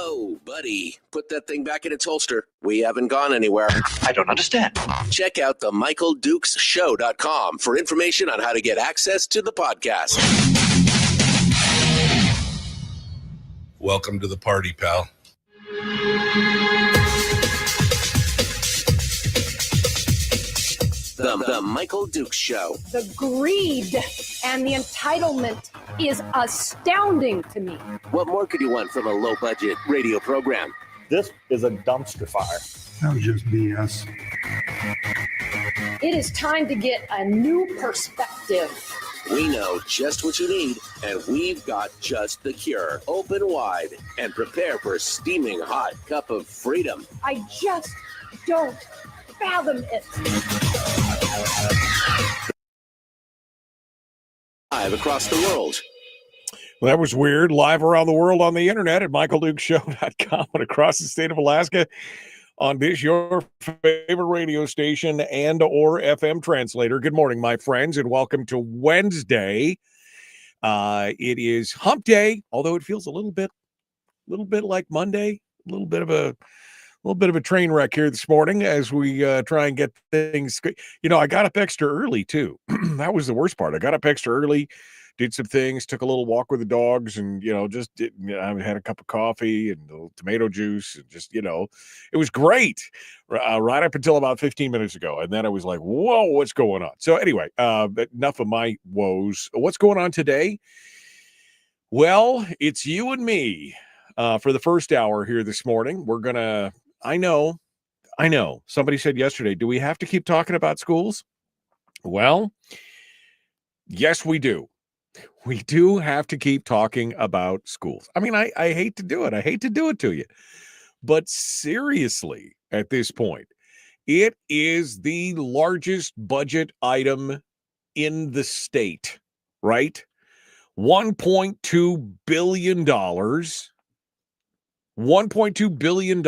Whoa, buddy. Put that thing back in its holster. We haven't gone anywhere. I don't understand. Check out the MichaelDukesShow.com for information on how to get access to the podcast. Welcome to the party, pal. The Michael Dukes Show. The greed and the entitlement is astounding to me. What more could you want from a low-budget radio program? This is a dumpster fire. That was just BS. It is time to get a new perspective. We know just what you need, and we've got just the cure. Open wide and prepare for a steaming hot cup of freedom. I just don't fathom it. Live across the world. Well, that was weird. Live around the world on the internet at MichaelDukesShow.com and across the state of Alaska on this, your favorite radio station and or FM translator. Good morning, my friends, and welcome to Wednesday. It is hump day, although it feels a little bit like Monday, a little bit of a train wreck here this morning as we try and get things. You know, I got up extra early too. That was the worst part. I got up extra early, did some things, took a little walk with the dogs, and I had a cup of coffee and a little tomato juice, and just it was great right up until about 15 minutes ago, and then I was like, "Whoa, what's going on?" So anyway, enough of my woes. What's going on today? Well, it's you and me for the first hour here this morning. We're gonna. I know. Somebody said yesterday, do we have to keep talking about schools? Well, yes, we do. We do have to keep talking about schools. I mean, I hate to do it. I hate to do it to you. But seriously, at this point, it is the largest budget item in the state, right? $1.2 billion. $1.2 billion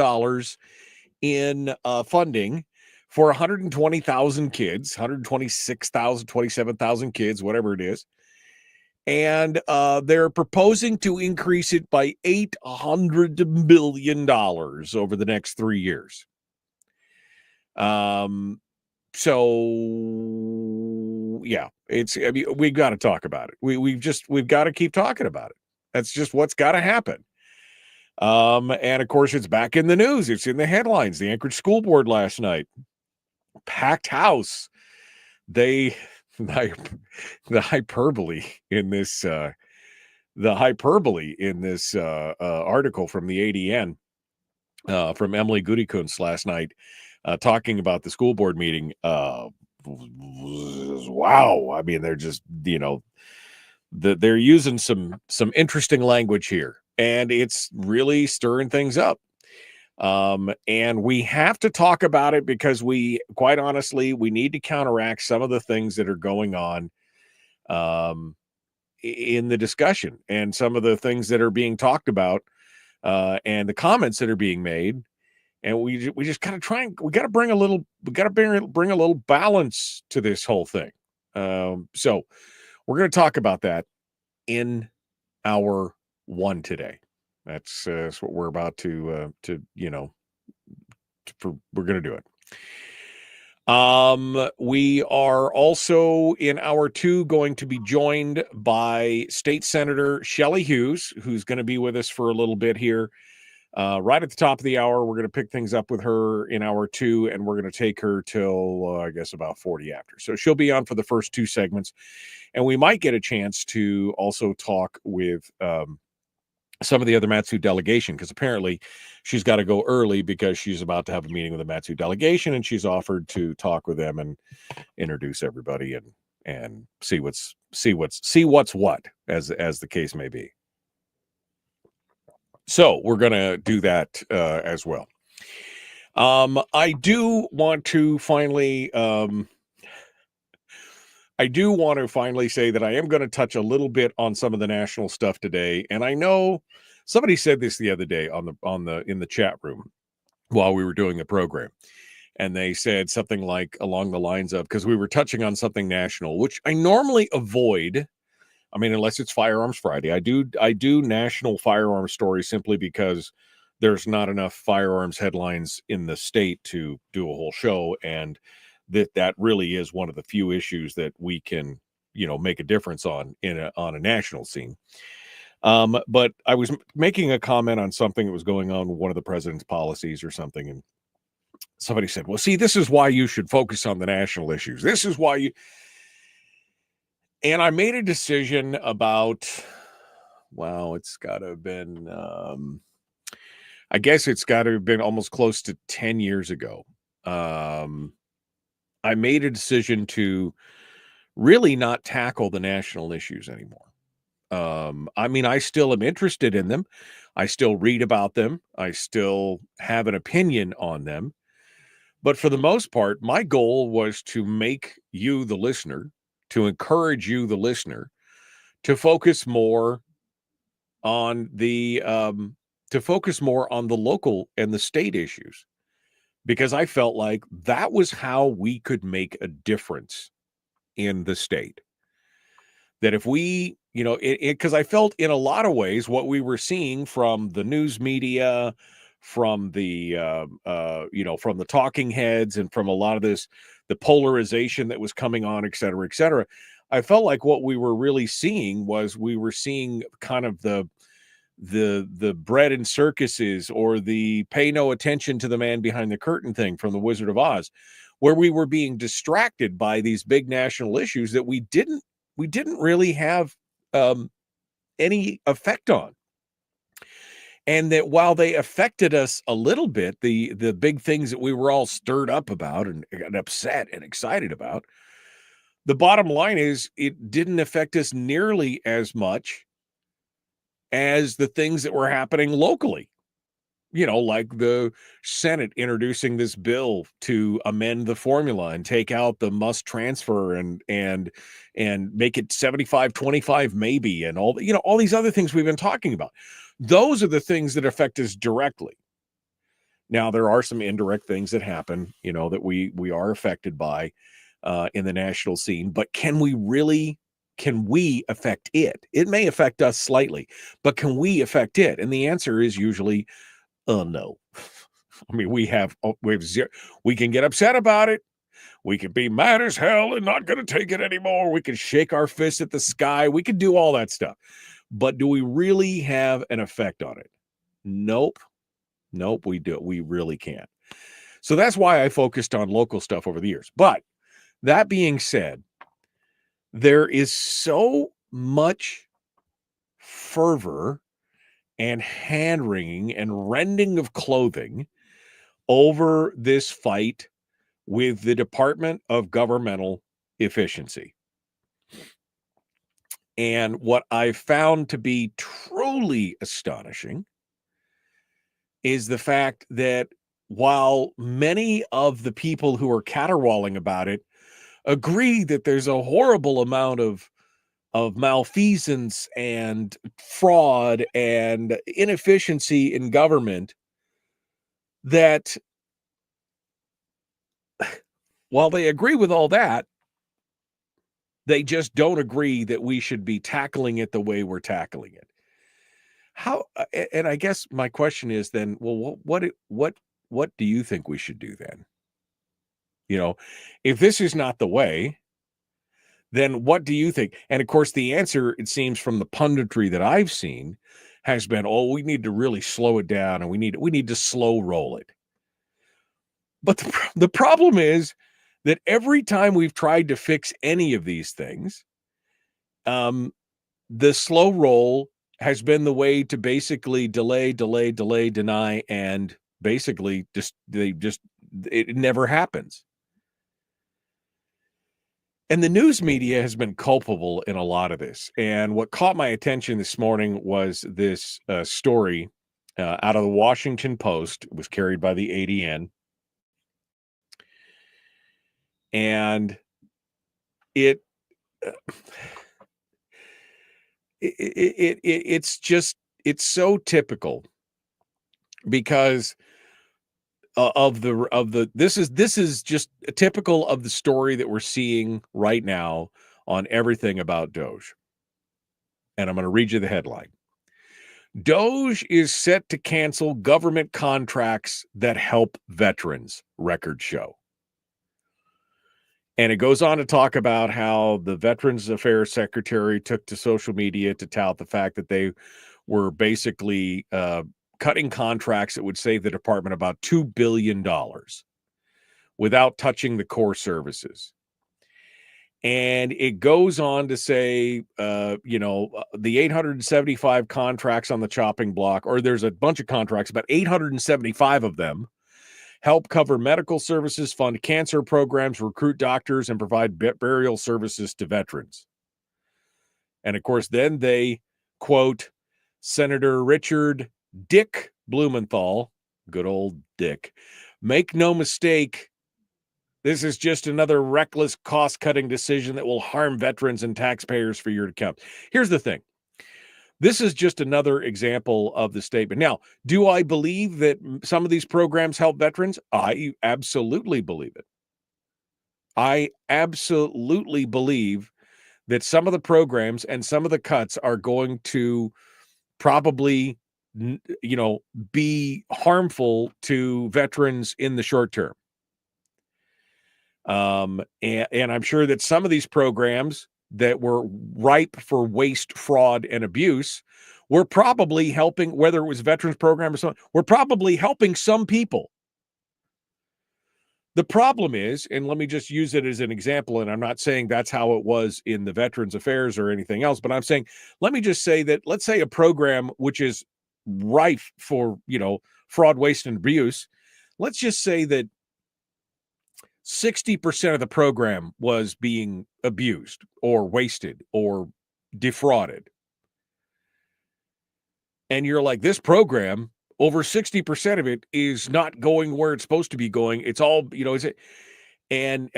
in funding for 120,000 kids, 126,000, 27,000 kids, whatever it is. And they're proposing to increase it by $800 million over the next 3 years. So yeah, we've got to talk about it. We've got to keep talking about it. That's just what's got to happen. And of course, it's back in the news. It's in the headlines. The Anchorage School Board last night, packed house. The hyperbole in this article from the ADN from Emily Gudikunst last night, talking about the school board meeting. Wow. I mean, they're just, they're using some interesting language here, and it's really stirring things up. And we have to talk about it because quite honestly, we need to counteract some of the things that are going on in the discussion, and some of the things that are being talked about and the comments that are being made. And we just kind of bring a little balance to this whole thing. So we're going to talk about that in hour one today. That's what we're about we're going to do it. We are also in hour two going to be joined by State Senator Shelley Hughes, who's going to be with us for a little bit here. Right at the top of the hour, we're going to pick things up with her in hour two, and we're going to take her till, I guess, about 40 after. So she'll be on for the first two segments, and we might get a chance to also talk with some of the other Matsu delegation, because apparently she's got to go early because she's about to have a meeting with the Matsu delegation, and she's offered to talk with them and introduce everybody and see what's what, as the case may be. So we're going to do that as well. I do want to finally say that I am going to touch a little bit on some of the national stuff today. And I know somebody said this the other day in the chat room while we were doing the program. And they said something like along the lines of, because we were touching on something national, which I normally avoid. I mean, unless it's Firearms Friday. I do national firearms stories simply because there's not enough firearms headlines in the state to do a whole show, and that really is one of the few issues that we can, make a difference on on a national scene. But I was making a comment on something that was going on with one of the president's policies or something, and somebody said, well, see, this is why you should focus on the national issues. This is why you... And I made a decision about, it's got to have been, I guess it's got to have been almost close to 10 years ago. I made a decision to really not tackle the national issues anymore. I still am interested in them. I still read about them. I still have an opinion on them. But for the most part, my goal was to make you, the listener, to encourage you, the listener, to focus more on the local and the state issues, because I felt like that was how we could make a difference in the state. That if we, because I felt in a lot of ways what we were seeing from the news media, from the from the talking heads, and from a lot of the polarization that was coming on, et cetera, et cetera. I felt like what we were really seeing was kind of the bread and circuses, or the pay no attention to the man behind the curtain thing from the Wizard of Oz, where we were being distracted by these big national issues that we didn't really have any effect on. And that while they affected us a little bit, the big things that we were all stirred up about and upset and excited about, the bottom line is it didn't affect us nearly as much as the things that were happening locally. Like the Senate introducing this bill to amend the formula and take out the must transfer and make it 75-25 maybe, and all these other things we've been talking about. Those are the things that affect us directly. Now, there are some indirect things that happen, that we are affected by in the national scene, but can we affect it? It may affect us slightly, but can we affect it? And the answer is usually no. I mean, we have zero. We can get upset about it. We can be mad as hell and not going to take it anymore. We can shake our fist at the sky. We can do all that stuff. But do we really have an effect on it? Nope, we really can't. So that's why I focused on local stuff over the years. But that being said, there is so much fervor and hand-wringing and rending of clothing over this fight with the Department of Governmental Efficiency. And what I found to be truly astonishing is the fact that while many of the people who are caterwauling about it agree that there's a horrible amount of malfeasance and fraud and inefficiency in government, that while they agree with all that, they just don't agree that we should be tackling it the way we're tackling it. How? And I guess my question is then, well, what do you think we should do then? If this is not the way, then what do you think? And of course, the answer, it seems from the punditry that I've seen, has been, we need to really slow it down, and we need to slow roll it. But the problem is that every time we've tried to fix any of these things, the slow roll has been the way to basically delay, deny, and basically it never happens. And the news media has been culpable in a lot of this. And what caught my attention this morning was this story out of the Washington Post. It was carried by the ADN. And it's so typical because this is just typical of the story that we're seeing right now on everything about Doge. And I'm going to read you the headline. Doge is set to cancel government contracts that help veterans, records show. And it goes on to talk about how the Veterans Affairs Secretary took to social media to tout the fact that they were basically cutting contracts that would save the department about $2 billion without touching the core services. And it goes on to say, the 875 contracts on the chopping block, or there's a bunch of contracts, but 875 of them help cover medical services, fund cancer programs, recruit doctors, and provide burial services to veterans. And of course, then they quote Senator Richard Dick Blumenthal, good old Dick, "Make no mistake, this is just another reckless cost-cutting decision that will harm veterans and taxpayers for years to come." Here's the thing. This is just another example of the statement. Now, do I believe that some of these programs help veterans? I absolutely believe it. I absolutely believe that some of the programs and some of the cuts are going to probably, be harmful to veterans in the short term. And I'm sure that some of these programs that were ripe for waste, fraud, and abuse were probably helping, whether it was a veterans program or something, were probably helping some people. The problem is, and let me just use it as an example, and I'm not saying that's how it was in the Veterans Affairs or anything else, but I'm saying, let me just say that, let's say a program which is rife for, fraud, waste, and abuse, let's just say that 60% of the program was being abused or wasted or defrauded. And you're like, this program, over 60% of it is not going where it's supposed to be going. It's all, is it? And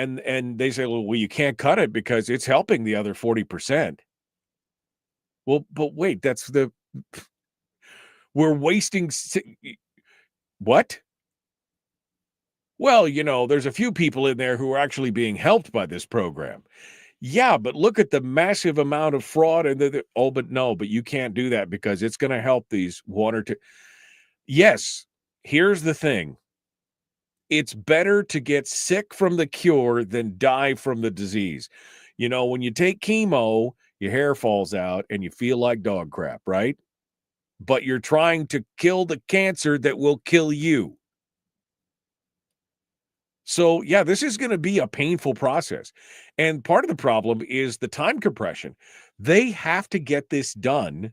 they say, well, you can't cut it because it's helping the other 40%. Well, but wait, we're wasting what? Well, there's a few people in there who are actually being helped by this program. Yeah, but look at the massive amount of fraud and but you can't do that because it's going to help these one or two. Yes, here's the thing. It's better to get sick from the cure than die from the disease. When you take chemo, your hair falls out and you feel like dog crap, right? But you're trying to kill the cancer that will kill you. So, yeah, this is going to be a painful process. And part of the problem is the time compression. They have to get this done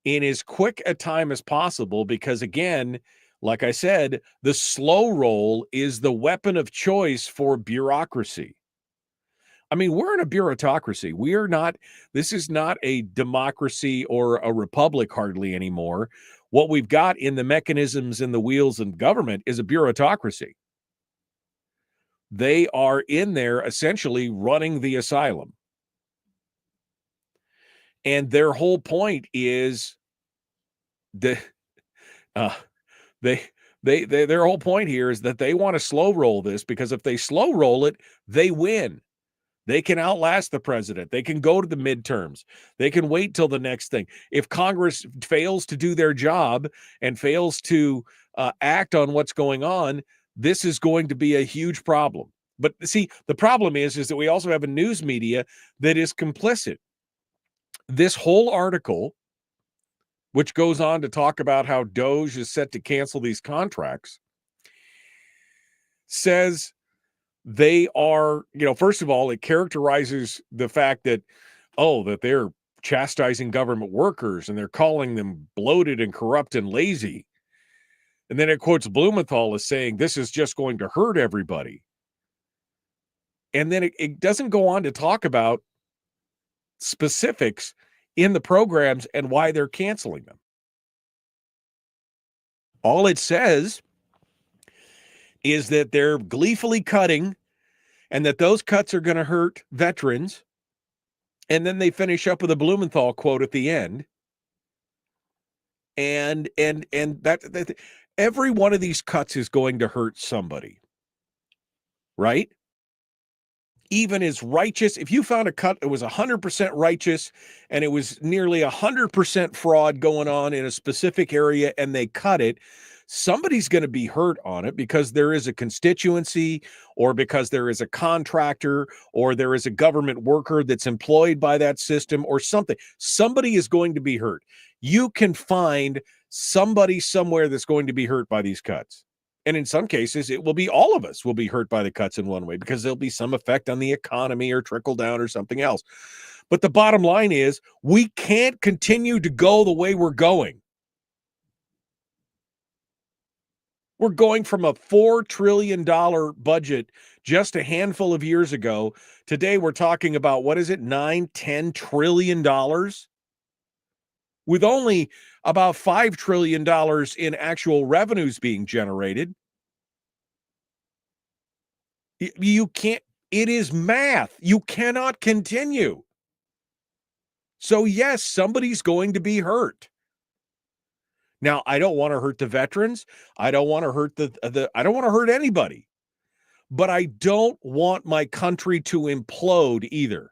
in as quick a time as possible because, again, like I said, the slow roll is the weapon of choice for bureaucracy. I mean, we're in a bureaucracy. This is not a democracy or a republic hardly anymore. What we've got in the mechanisms and the wheels of government is a bureaucracy. They are in there essentially running the asylum. And their whole point is their whole point here is that they want to slow roll this because if they slow roll it, they win. They can outlast the president. They can go to the midterms. They can wait till the next thing. If Congress fails to do their job and fails to act on what's going on, this is going to be a huge problem. But see, the problem is that we also have a news media that is complicit. This whole article, which goes on to talk about how Doge is set to cancel these contracts, says they are, first of all, it characterizes the fact that, that they're chastising government workers and they're calling them bloated and corrupt and lazy. And then it quotes Blumenthal as saying, this is just going to hurt everybody. And then it doesn't go on to talk about specifics in the programs and why they're canceling them. All it says is that they're gleefully cutting and that those cuts are going to hurt veterans. And then they finish up with a Blumenthal quote at the end. And that every one of these cuts is going to hurt somebody. Right? even as righteous, if you found a cut that was 100% righteous and it was nearly 100% fraud going on in a specific area and they cut it, somebody's going to be hurt on it because there is a constituency or because there is a contractor or there is a government worker that's employed by that system or something. Somebody is going to be hurt. You can find somebody somewhere that's going to be hurt by these cuts. And in some cases, it will be all of us will be hurt by the cuts in one way because there'll be some effect on the economy or trickle down or something else. But the bottom line is we can't continue to go the way we're going. We're going from a $4 trillion budget just a handful of years ago. Today, we're talking about, what is it, $9-10 trillion? With only about $5 trillion in actual revenues being generated. You can't, it is math. You cannot continue. So yes, somebody's going to be hurt. Now, I don't want to hurt the veterans. I don't want to hurt I don't want to hurt anybody. But I don't want my country to implode either.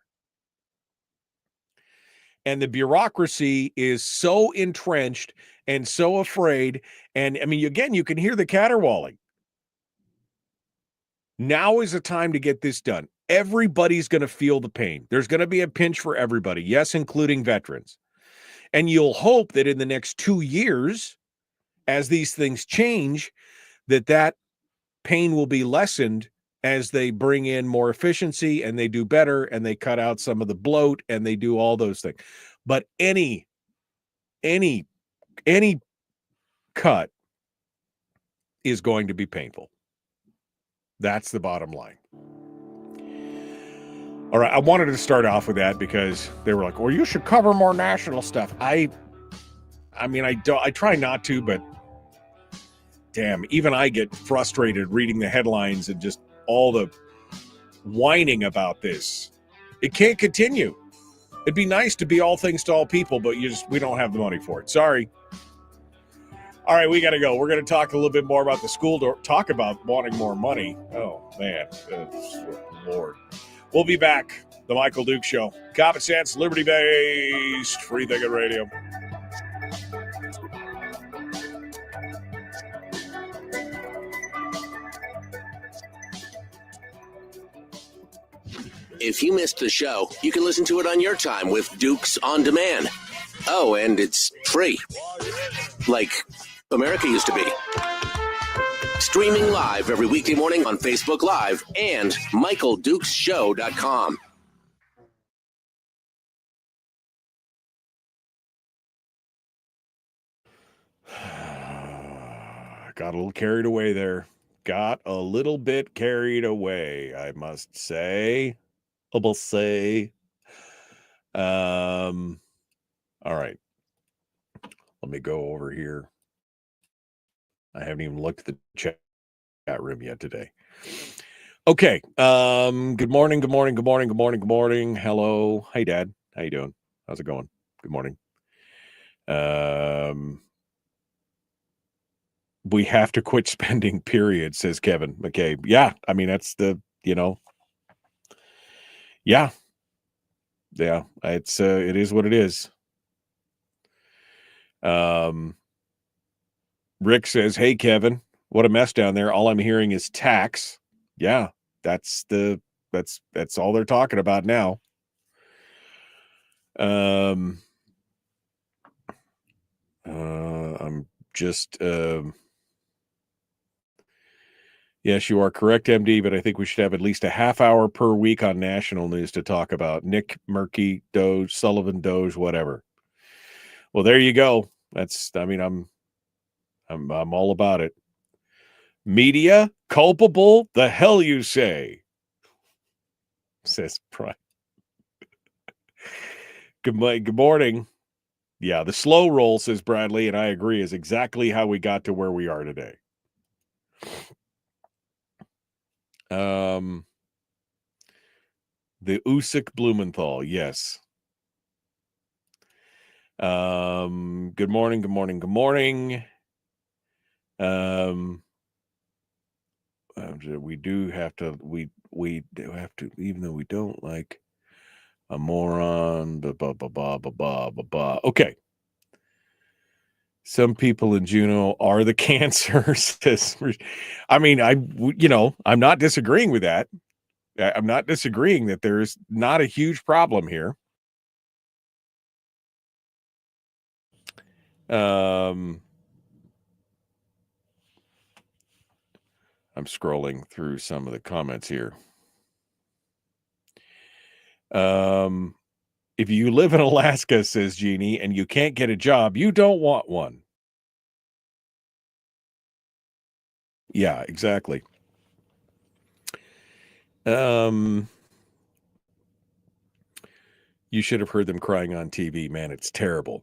And the bureaucracy is so entrenched and so afraid. And I mean, again, you can hear the caterwauling. Now is the time to get this done. Everybody's going to feel the pain. There's going to be a pinch for everybody, yes, including veterans. And you'll hope that in the next 2 years, as these things change, that pain will be lessened as they bring in more efficiency and they do better and they cut out some of the bloat and they do all those things. But any cut is going to be painful. That's the bottom line. All right, I wanted to start off with that because they were like, well, you should cover more national stuff. I mean, I try not to, but damn, even I get frustrated reading the headlines and just all the whining about this. It can't continue. It'd be nice to be all things to all people, but we don't have the money for it. Sorry. All right, we got to go. We're going to talk a little bit more about the school, talk about wanting more money. Oh, man. Good Lord. We'll be back. The Michael Duke Show. Common sense, liberty-based, free thinking radio. If you missed the show, you can listen to it on your time with Dukes on Demand. Oh, and it's free. Like America used to be. Streaming live every weekday morning on Facebook Live and MichaelDukesShow.com. Got a little carried away there. Got a little bit carried away, I must say. I will say. All right. Let me go over here. I haven't even looked at the chat room yet today. Okay. Good morning. Good morning. Good morning. Good morning. Good morning. Hello. Hey, Dad. How you doing? How's it going? Good morning. We have to quit spending, period, says Kevin McCabe. Yeah. I mean, that's the, yeah. Yeah. It's, it is what it is. Rick says, hey, Kevin, what a mess down there. All I'm hearing is tax. Yeah. That's all they're talking about now. I'm just, yes, you are correct, MD, but I think we should have at least a half hour per week on national news to talk about Nick, Murky, Doge, Sullivan, Doge, whatever. Well, there you go. I'm all about it. Media culpable? The hell you say? Says Brian. Good morning. Yeah, the slow roll, says Bradley, and I agree, is exactly how we got to where we are today. The Usyk Blumenthal, yes. Good morning. we do have to, even though we don't like a moron, blah, blah, blah, blah, blah, blah, blah, blah. Okay. Some people in Juneau are the cancer. I mean, I'm not disagreeing with that. I'm not disagreeing that there's not a huge problem here. I'm scrolling through some of the comments here. If you live in Alaska, says Jeannie, and you can't get a job, you don't want one. Yeah, exactly. You should have heard them crying on TV. Man, it's terrible.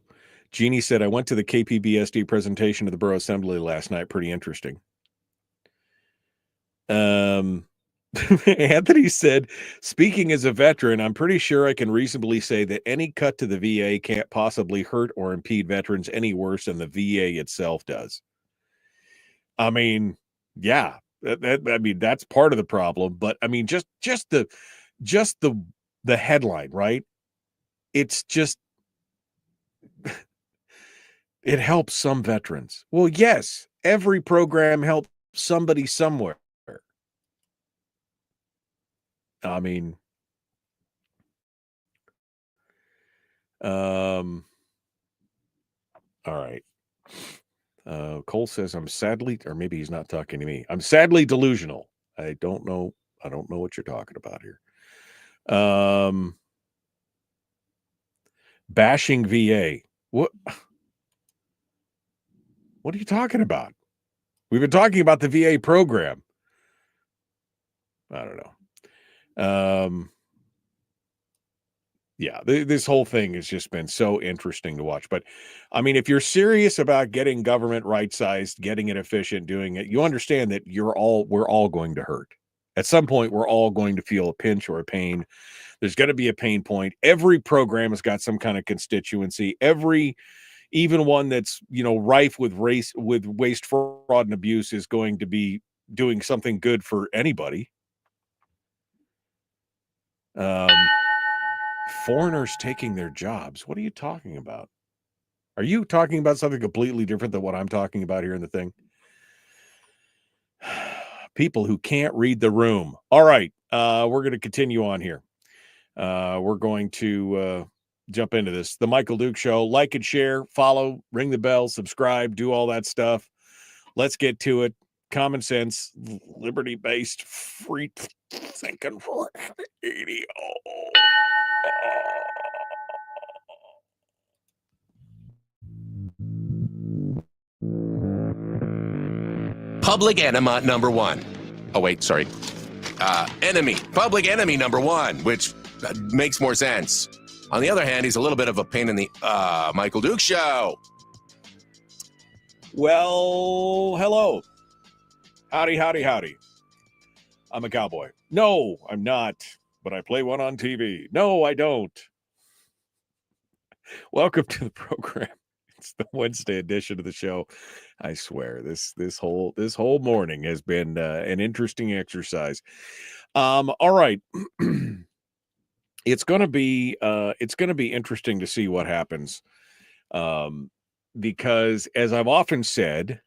Jeannie said, I went to the KPBSD presentation of the Borough Assembly last night. Pretty interesting. Anthony said, speaking as a veteran, I'm pretty sure I can reasonably say that any cut to the VA can't possibly hurt or impede veterans any worse than the VA itself does. I mean, yeah, that's part of the problem. But I mean, just the headline, right? It's just, it helps some veterans. Well, yes, every program helps somebody somewhere. I mean, all right. Cole says, I'm sadly, or maybe he's not talking to me. I'm sadly delusional. I don't know what you're talking about here. Bashing VA. What are you talking about? We've been talking about the VA program. I don't know. Yeah, this whole thing has just been so interesting to watch. But I mean, if you're serious about getting government right-sized, getting it efficient, doing it, you understand that we're all going to hurt. At some point, we're all going to feel a pinch or a pain. There's going to be a pain point. Every program has got some kind of constituency. Even one that's, rife with waste, fraud, and abuse is going to be doing something good for anybody. Foreigners taking their jobs. What are you talking about? Are you talking about something completely different than what I'm talking about here in the thing? People who can't read the room. All right. We're going to continue on here. We're going to jump into this. The Michael Duke Show. Like and share, follow, ring the bell, subscribe, do all that stuff. Let's get to it. Common sense, liberty-based, free thinking radio. Public enema number one. Oh, wait, sorry. Enemy. Public enemy number one, which makes more sense. On the other hand, he's a little bit of a pain in the Michael Duke Show. Well, hello. Howdy, howdy, howdy. I'm a cowboy. No, I'm not, but I play one on TV. No, I don't. Welcome to the program. It's the Wednesday edition of the show. I swear, this whole morning has been an interesting exercise. All right. It's going to be interesting to see what happens. Because as I've often said,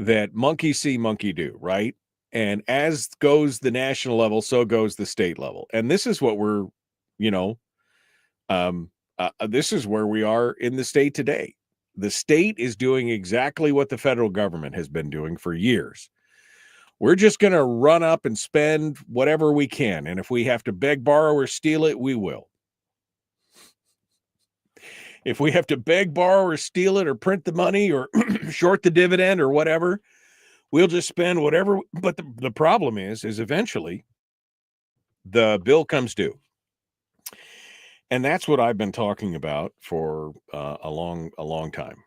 that monkey see, monkey do, right? And as goes the national level, so goes the state level. And this is what we're, this is where we are in the state today. The state is doing exactly what the federal government has been doing for years. We're just going to run up and spend whatever we can. And if we have to beg, borrow, or steal it, we will. If we have to beg, borrow, or steal it, or print the money, or short the dividend, or whatever, we'll just spend whatever. But the problem is eventually the bill comes due. And that's what I've been talking about for a long time,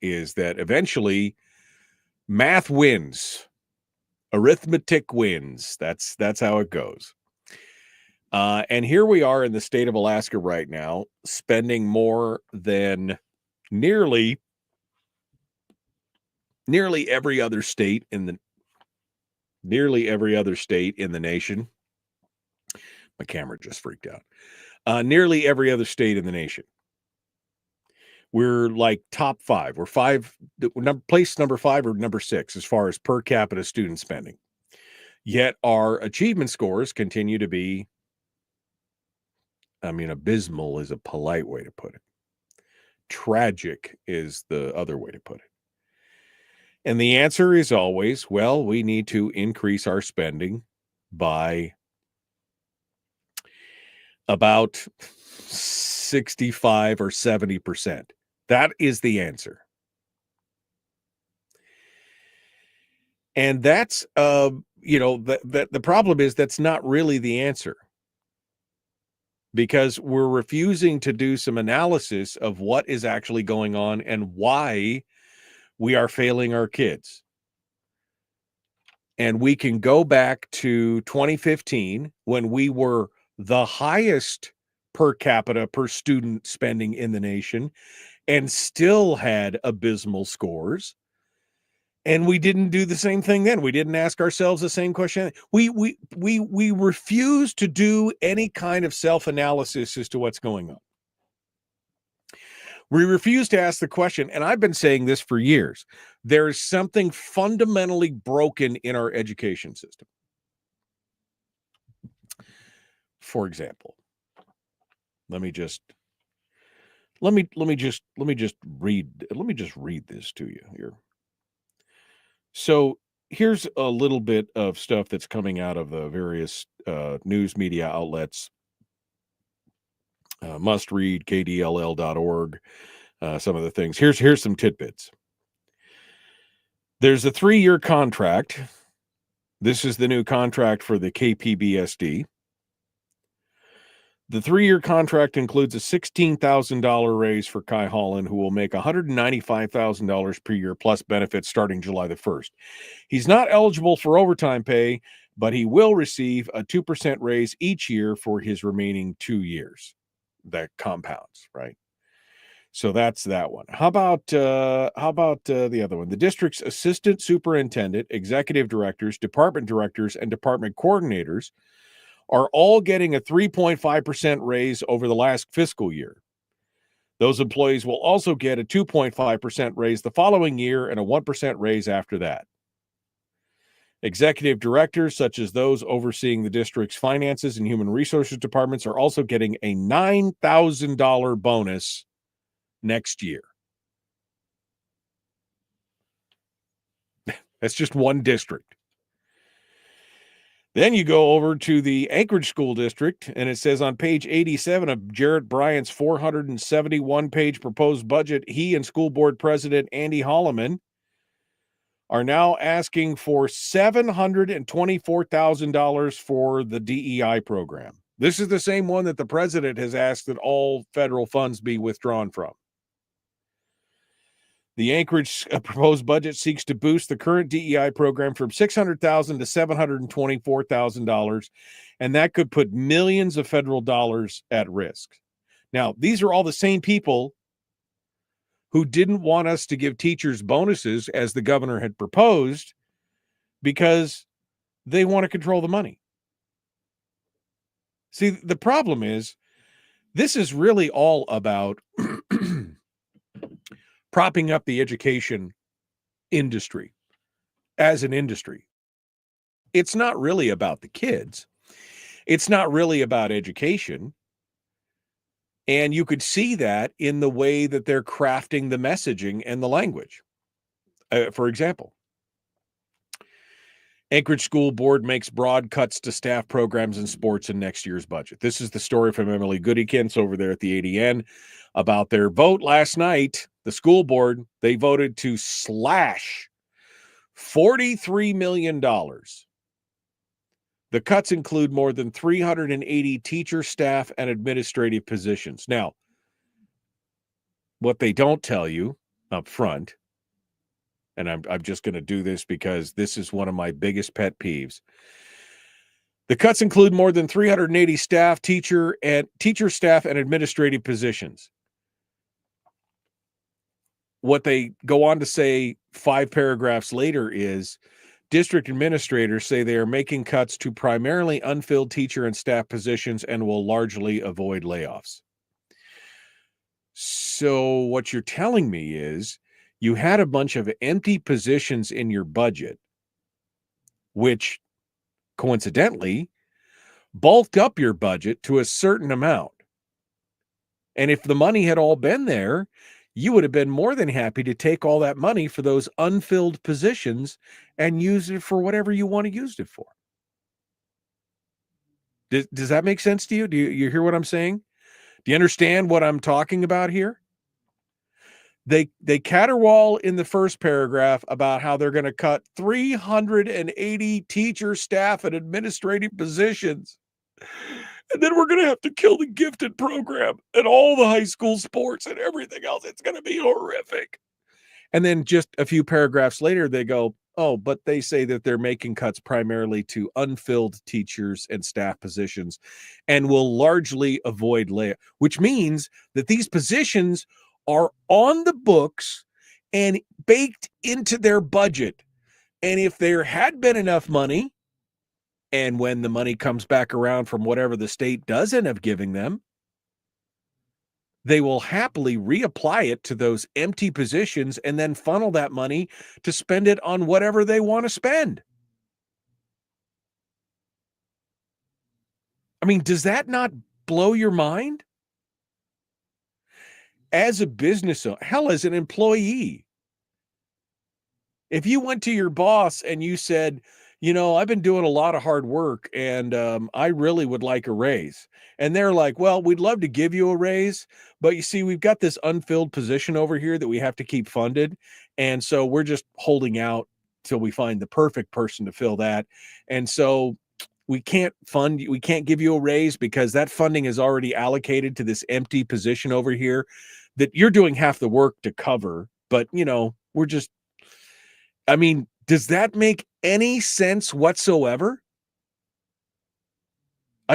is that eventually math wins, arithmetic wins. That's how it goes. And here we are in the state of Alaska right now, spending more than nearly nearly every other state in the nation. My camera just freaked out. Nearly every other state in the nation. We're like top 5. We're place number 5 or number 6 as far as per capita student spending. Yet our achievement scores continue to be, abysmal is a polite way to put it. Tragic is the other way to put it. And the answer is always, well, we need to increase our spending by about 65 or 70%. That is the answer. And that's, the problem is that's not really the answer. Because we're refusing to do some analysis of what is actually going on and why we are failing our kids. And we can go back to 2015 when we were the highest per capita per student spending in the nation and still had abysmal scores. And we didn't do the same thing then. We didn't ask ourselves the same question. We refuse to do any kind of self-analysis as to what's going on. We refuse to ask the question, and I've been saying this for years. There's something fundamentally broken in our education system. For example, let me just read this to you here. So here's a little bit of stuff that's coming out of the various news media outlets. Must read, kdll.org, some of the things. Here's some tidbits. There's a 3-year contract. This is the new contract for the KPBSD. The 3-year contract includes a $16,000 raise for Kai Holland, who will make $195,000 per year plus benefits starting July the 1st. He's not eligible for overtime pay, but he will receive a 2% raise each year for his remaining 2 years. That compounds, right? So that's that one. How about the other one? The district's assistant superintendent, executive directors, department directors, and department coordinators are all getting a 3.5% raise over the last fiscal year. Those employees will also get a 2.5% raise the following year and a 1% raise after that. Executive directors, such as those overseeing the district's finances and human resources departments, are also getting a $9,000 bonus next year. That's just one district. Then you go over to the Anchorage School District, and it says on page 87 of Jarrett Bryant's 471-page proposed budget, he and school board president Andy Holloman are now asking for $724,000 for the DEI program. This is the same one that the president has asked that all federal funds be withdrawn from. The Anchorage proposed budget seeks to boost the current DEI program from $600,000 to $724,000, and that could put millions of federal dollars at risk. Now, these are all the same people who didn't want us to give teachers bonuses as the governor had proposed because they want to control the money. See, the problem is this is really all about propping up the education industry as an industry. It's not really about the kids. It's not really about education. And you could see that in the way that they're crafting the messaging and the language. For example, Anchorage School Board makes broad cuts to staff programs and sports in next year's budget. This is the story from Emily Goodykins over there at the ADN about their vote last night. The school board, they voted to slash $43 million. The cuts include more than 380 teacher, staff, and administrative positions. Now, what they don't tell you up front, and I'm just going to do this because this is one of my biggest pet peeves. The cuts include more than 380 staff, teacher, staff, and administrative positions. What they go on to say 5 paragraphs later is district administrators say they are making cuts to primarily unfilled teacher and staff positions and will largely avoid layoffs. So what you're telling me is you had a bunch of empty positions in your budget, which coincidentally bulked up your budget to a certain amount. And if the money had all been there, you would have been more than happy to take all that money for those unfilled positions and use it for whatever you want to use it for. Does that make sense to you? Do you hear what I'm saying? Do you understand what I'm talking about here? They caterwaul in the first paragraph about how they're going to cut 380 teacher, staff, and administrative positions. And then we're going to have to kill the gifted program and all the high school sports and everything else. It's going to be horrific. And then just a few paragraphs later, they go, oh, but they say that they're making cuts primarily to unfilled teachers and staff positions and will largely avoid layoff, which means that these positions are on the books and baked into their budget. And if there had been enough money, and when the money comes back around from whatever the state does end up giving them, they will happily reapply it to those empty positions and then funnel that money to spend it on whatever they want to spend. I mean, does that not blow your mind? As a business owner, hell, as an employee, if you went to your boss and you said, you know, I've been doing a lot of hard work and I really would like a raise. And they're like, well, we'd love to give you a raise, but you see, we've got this unfilled position over here that we have to keep funded. And so we're just holding out till we find the perfect person to fill that. And so we can't give you a raise because that funding is already allocated to this empty position over here that you're doing half the work to cover. But, you know, does that make any sense whatsoever?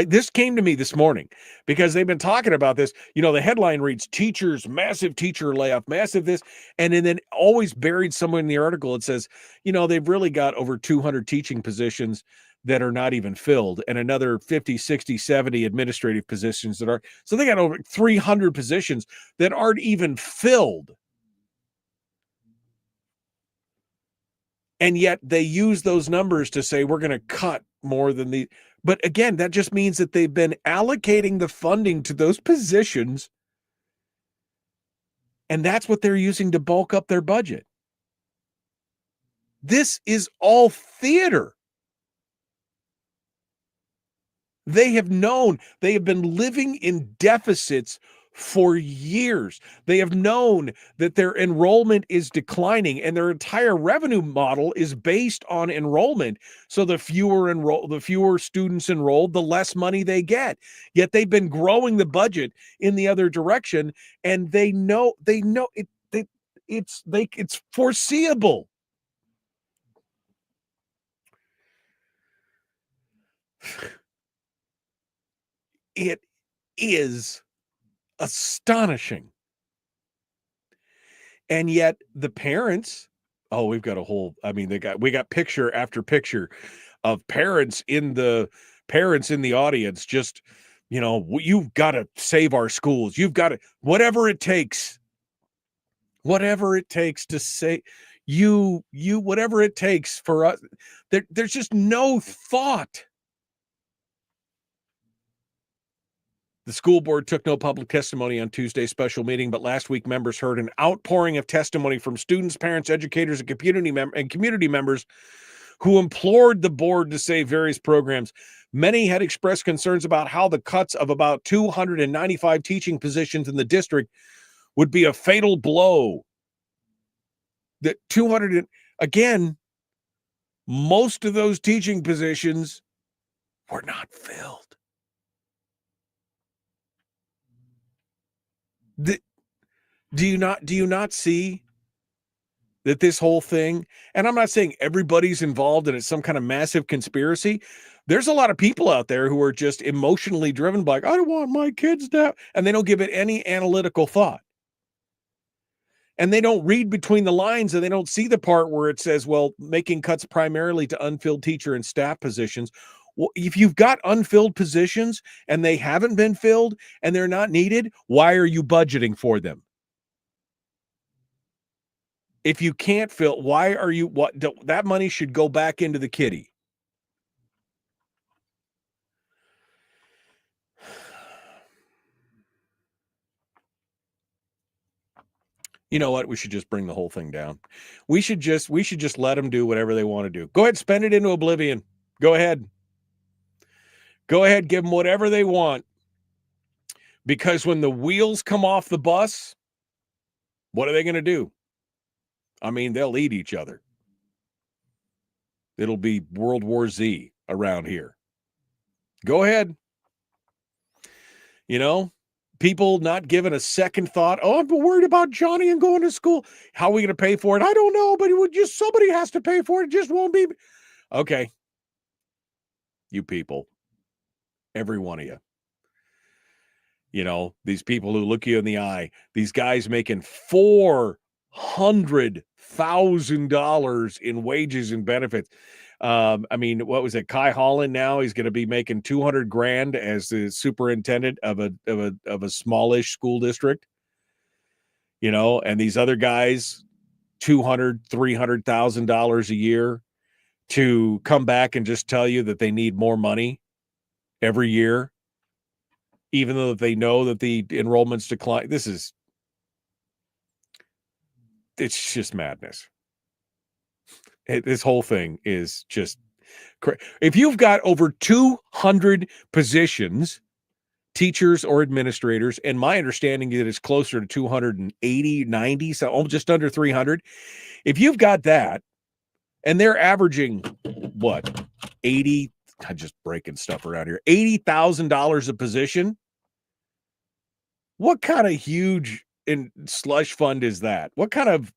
This came to me this morning because they've been talking about this. You know, the headline reads teachers, massive teacher layoff, massive this. And then always buried somewhere in the article, it says, you know, they've really got over 200 teaching positions that are not even filled and another 50, 60, 70 administrative positions that are. So they got over 300 positions that aren't even filled. And yet they use those numbers to say we're going to cut more than the. But again, that just means that they've been allocating the funding to those positions. And that's what they're using to bulk up their budget. This is all theater. They have been living in deficits for years. They have known that their enrollment is declining and their entire revenue model is based on enrollment. So the fewer students enrolled, the less money they get. Yet they've been growing the budget in the other direction, and they know it's foreseeable. It is astonishing. And yet the parents, we got picture after picture of parents in the audience, just, you know, you've got to save our schools. You've got to, whatever it takes to say whatever it takes for us. There's just no thought. The school board took no public testimony on Tuesday's special meeting, but last week members heard an outpouring of testimony from students, parents, educators, and community members who implored the board to save various programs. Many had expressed concerns about how the cuts of about 295 teaching positions in the district would be a fatal blow. That 200, again, most of those teaching positions were not filled. Do you not see that this whole thing, and I'm not saying everybody's involved and it's some kind of massive conspiracy. There's a lot of people out there who are just emotionally driven by, I don't want my kids to, and they don't give it any analytical thought. And they don't read between the lines, and they don't see the part where it says, well, making cuts primarily to unfilled teacher and staff positions. Well, if you've got unfilled positions and they haven't been filled and they're not needed, why are you budgeting for them? If you can't fill, why are you, that money should go back into the kitty. You know what? We should just bring the whole thing down. We should just let them do whatever they want to do. Go ahead, spend it into oblivion. Go ahead. Go ahead, give them whatever they want. Because when the wheels come off the bus, what are they going to do? I mean, they'll eat each other. It'll be World War Z around here. Go ahead. You know, people not giving a second thought. Oh, I'm worried about Johnny and going to school. How are we going to pay for it? I don't know, but it would just, somebody has to pay for it. It just won't be. Okay. You people, every one of you. You know, these people who look you in the eye, these guys making $400,000 in wages and benefits. I mean, what was it? Kai Holland now he's going to be making $200,000 as the superintendent of a smallish school district. You know, and these other guys, $200,000-$300,000 a year to come back and just tell you that they need more money every year, even though they know that the enrollments decline. It's just madness. This whole thing is just crazy. If you've got over 200 positions, teachers or administrators, and my understanding is that it's closer to 280, 90, so just under 300. If you've got that, and they're averaging, what, 80, I'm just breaking stuff around here, $80,000 a position, what kind of huge slush fund is that? What kind of,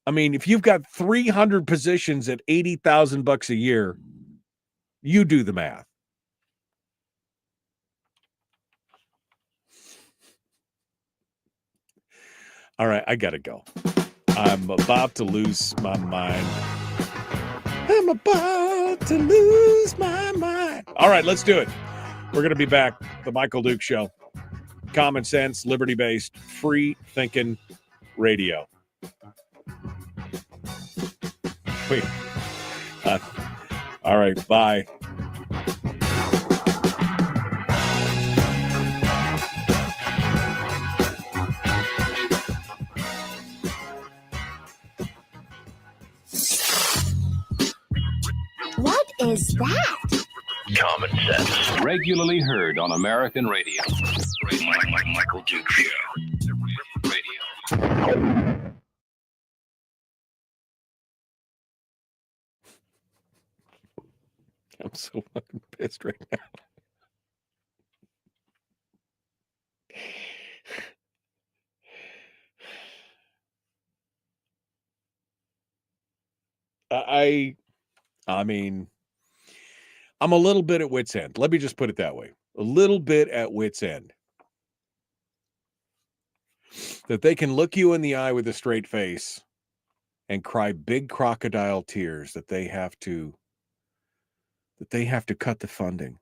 I mean, if you've got 300 positions at $80,000 a year, you do the math. All right, I got to go. I'm about to lose my mind. I'm about to lose my mind. All right, let's do it. We're going to be back. The Michael Duke Show. Common sense, liberty-based, free-thinking radio. Wait. All right, bye. What is that? Common sense. Regularly heard on American radio. Michael Duke Show. Radio. I'm so fucking pissed right now. I mean, I'm a little bit at wit's end. Let me just put it that way. A little bit at wit's end. That they can look you in the eye with a straight face and cry big crocodile tears that they have to cut the funding.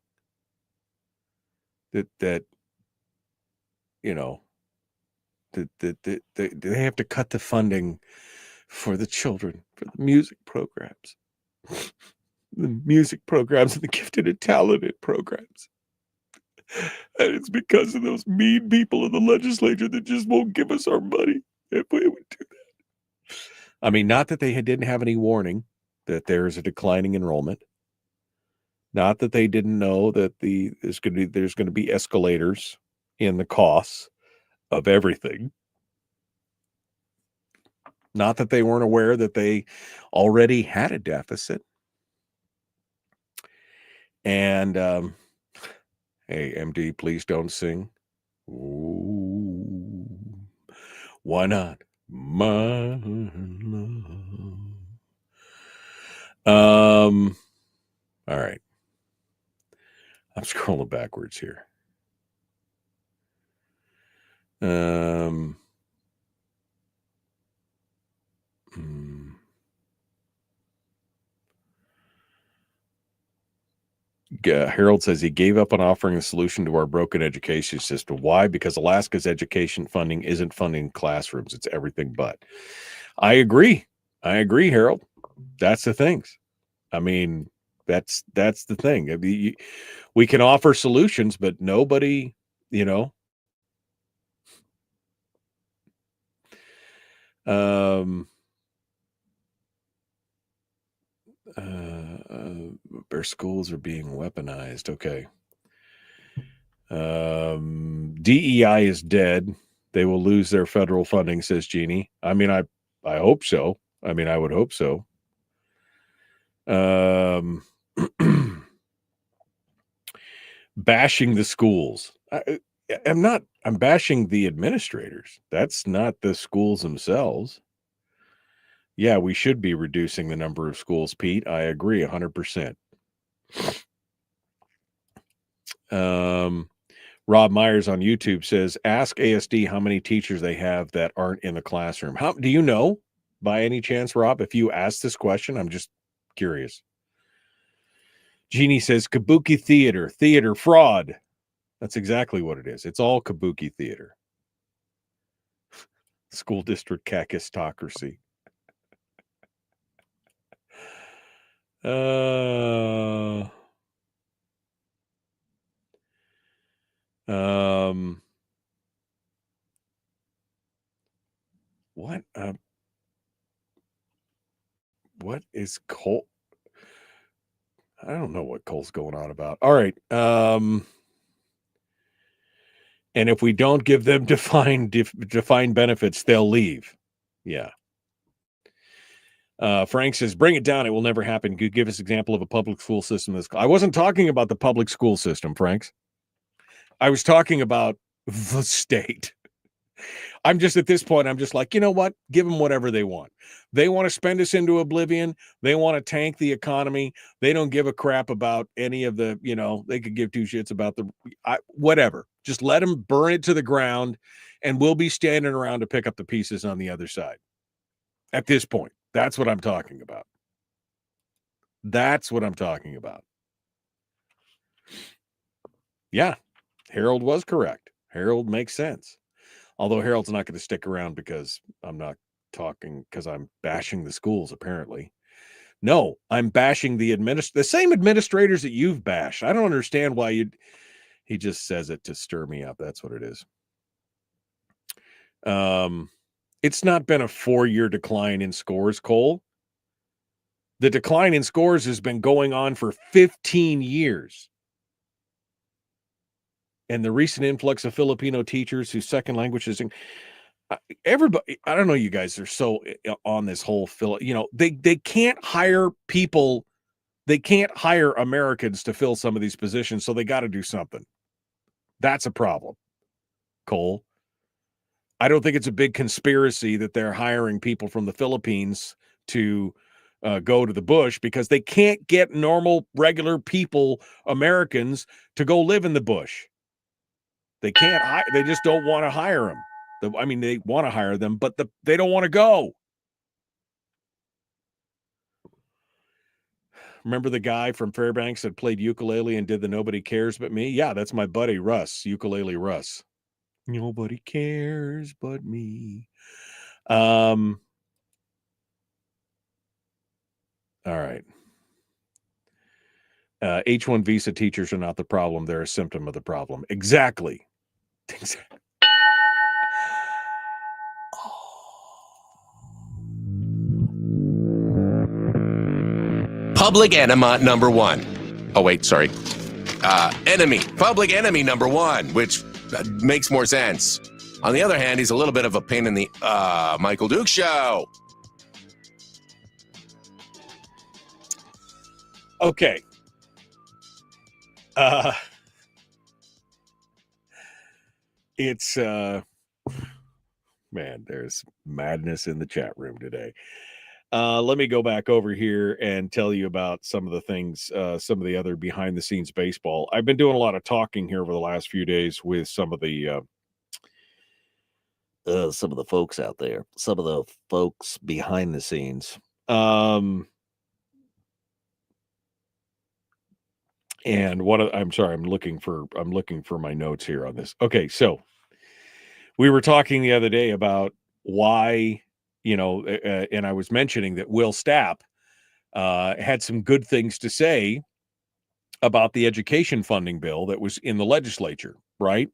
That you know, that they have to cut the funding for the children, for the music programs. The music programs and the gifted and talented programs. And it's because of those mean people in the legislature that just won't give us our money if we would do that. I mean, not that they didn't have any warning that there's a declining enrollment. Not that they didn't know that there's going to be escalators in the costs of everything. Not that they weren't aware that they already had a deficit. And hey, MD, please don't sing. Ooh, why not? My love. All right. I'm scrolling backwards here. Harold says he gave up on offering a solution to our broken education system. Why? Because Alaska's education funding isn't funding classrooms. It's everything but. I agree, Harold. That's the things. I mean, that's the thing. I mean, we can offer solutions, but nobody, our schools are being weaponized. Okay. DEI is dead. They will lose their federal funding, says Jeannie. I mean, I hope so. I mean, I would hope so. Bashing the schools. I'm bashing the administrators. That's not the schools themselves. Yeah, we should be reducing the number of schools, Pete. I agree 100%. Rob Myers on YouTube says, ask ASD how many teachers they have that aren't in the classroom. How do you know, by any chance, Rob, if you asked this question? I'm just curious. Jeannie says, kabuki theater fraud. That's exactly what it is. It's all kabuki theater. School district kakistocracy. What is Cole? I don't know what Cole's going on about. All right. And if we don't give them defined benefits, they'll leave. Yeah. Frank says, bring it down. It will never happen. Could give us an example of a public school system. I wasn't talking about the public school system, Franks. I was talking about the state. I'm just at this point, I'm just like, you know what? Give them whatever they want. They want to spend us into oblivion. They want to tank the economy. They don't give a crap about any of the, they could give two shits about whatever. Just let them burn it to the ground, and we'll be standing around to pick up the pieces on the other side. At this point, that's what I'm talking about. That's what I'm talking about. Yeah, Harold was correct. Harold makes sense. Although Harold's not going to stick around because I'm not talking, because I'm bashing the schools, apparently. No, I'm bashing the same administrators that you've bashed. I don't understand why he just says it to stir me up. That's what it is. It's not been a 4-year decline in scores, Cole. The decline in scores has been going on for 15 years. And the recent influx of Filipino teachers whose second language is everybody. I don't know. You guys are so on this whole they can't hire people. They can't hire Americans to fill some of these positions. So they got to do something. That's a problem, Cole. I don't think it's a big conspiracy that they're hiring people from the Philippines to go to the bush, because they can't get normal, regular people, Americans, to go live in the bush. They can't. They just don't want to hire them. I mean, they want to hire them, but they don't want to go. Remember the guy from Fairbanks that played ukulele and did the Nobody Cares But Me? Yeah, that's my buddy Russ, Ukulele Russ. Nobody cares but me. All right. H-1 visa teachers are not the problem. They're a symptom of the problem. Exactly. Public enema number one. Oh, wait, sorry. Public enemy number one, which makes more sense. On the other hand, he's a little bit of a pain in the Michael Duke Show. Okay. It's man, there's madness in the chat room today. Let me go back over here and tell you about some of the things, some of the other behind the scenes baseball. I've been doing a lot of talking here over the last few days with some of the folks out there, some of the folks behind the scenes. And I'm sorry, I'm looking for my notes here on this. Okay, so we were talking the other day about why, and I was mentioning that Will Stapp had some good things to say about the education funding bill that was in the legislature, right?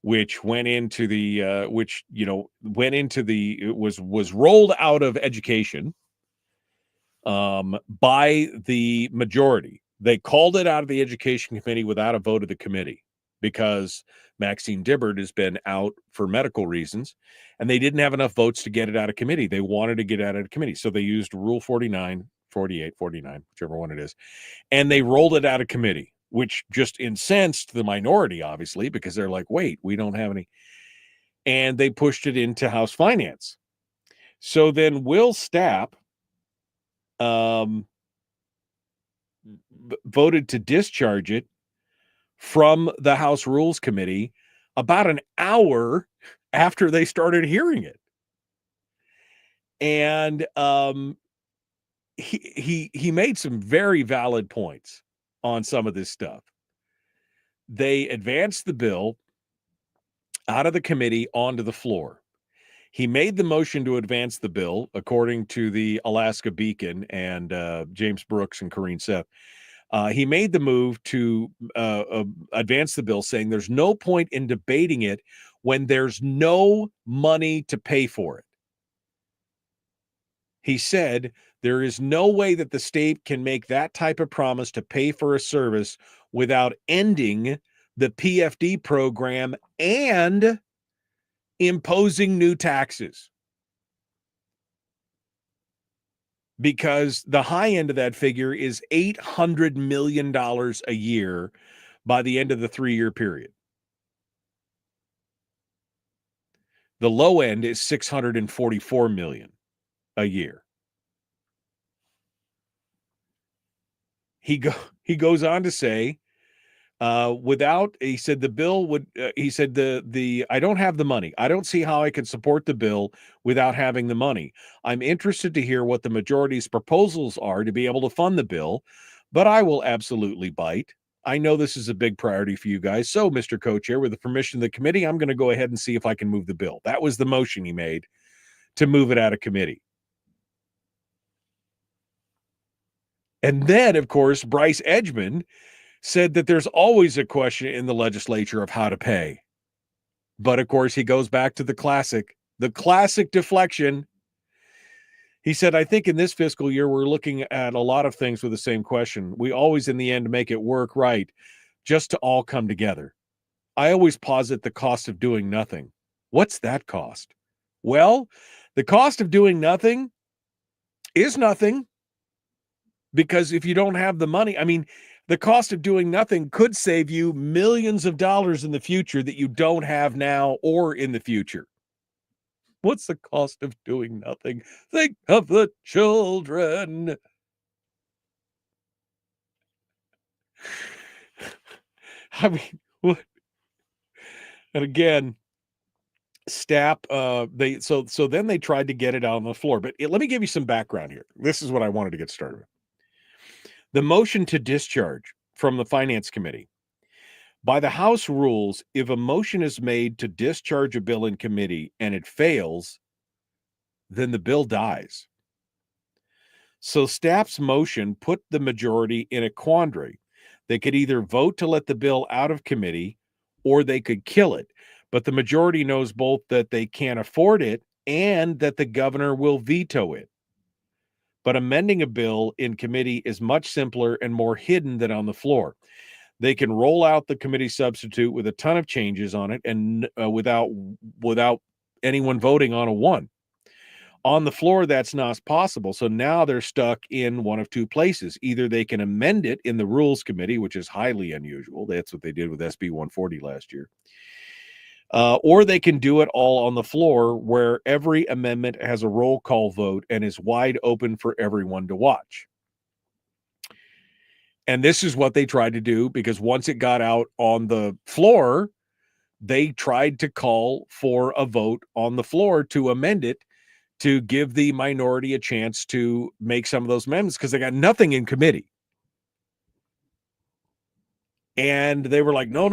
Which went into the was rolled out of education by the majority. They called it out of the education committee without a vote of the committee because Maxine Dibbard has been out for medical reasons, and they didn't have enough votes to get it out of committee. They wanted to get it out of committee, so they used Rule 49, 48, 49, whichever one it is, and they rolled it out of committee, which just incensed the minority, obviously, because they're like, wait, we don't have any. And they pushed it into House Finance. So then Will Stapp voted to discharge it from the House Rules Committee about an hour after they started hearing it. And he made some very valid points on some of this stuff. They advanced the bill out of the committee onto the floor. He made the motion to advance the bill, according to the Alaska Beacon and James Brooks and Corrine Seth. He made the move to advance the bill, saying there's no point in debating it when there's no money to pay for it. He said there is no way that the state can make that type of promise to pay for a service without ending the PFD program and imposing new taxes. Because the high end of that figure is $800 million a year by the end of the 3-year period. The low end is $644 million a year. He goes on to say, he said the bill would, he said I don't have the money. I don't see how I can support the bill without having the money. I'm interested to hear what the majority's proposals are to be able to fund the bill, but I will absolutely bite. I know this is a big priority for you guys. So, Mr. Co-Chair, with the permission of the committee, I'm going to go ahead and see if I can move the bill. That was the motion he made to move it out of committee. And then, of course, Bryce Edgman said that there's always a question in the legislature of how to pay. But, of course, he goes back to the classic deflection. He said, I think in this fiscal year, we're looking at a lot of things with the same question. We always, in the end, make it work right, just to all come together. I always posit the cost of doing nothing. What's that cost? Well, the cost of doing nothing is nothing, because if you don't have the money, the cost of doing nothing could save you millions of dollars in the future that you don't have now or in the future. What's the cost of doing nothing? Think of the children. What? And again, Stapp, then they tried to get it on the floor. But let me give you some background here. This is what I wanted to get started with. The motion to discharge from the Finance Committee. By the House rules, if a motion is made to discharge a bill in committee and it fails, then the bill dies. So Stapp's motion put the majority in a quandary. They could either vote to let the bill out of committee or they could kill it. But the majority knows both that they can't afford it and that the governor will veto it. But amending a bill in committee is much simpler and more hidden than on the floor. They can roll out the committee substitute with a ton of changes on it and without anyone voting on a one. On the floor, that's not possible. So now they're stuck in one of two places. Either they can amend it in the Rules Committee, which is highly unusual. That's what they did with SB 140 last year. Or they can do it all on the floor, where every amendment has a roll call vote and is wide open for everyone to watch. And this is what they tried to do, because once it got out on the floor, they tried to call for a vote on the floor to amend it, to give the minority a chance to make some of those amendments, because they got nothing in committee. And they were like, no.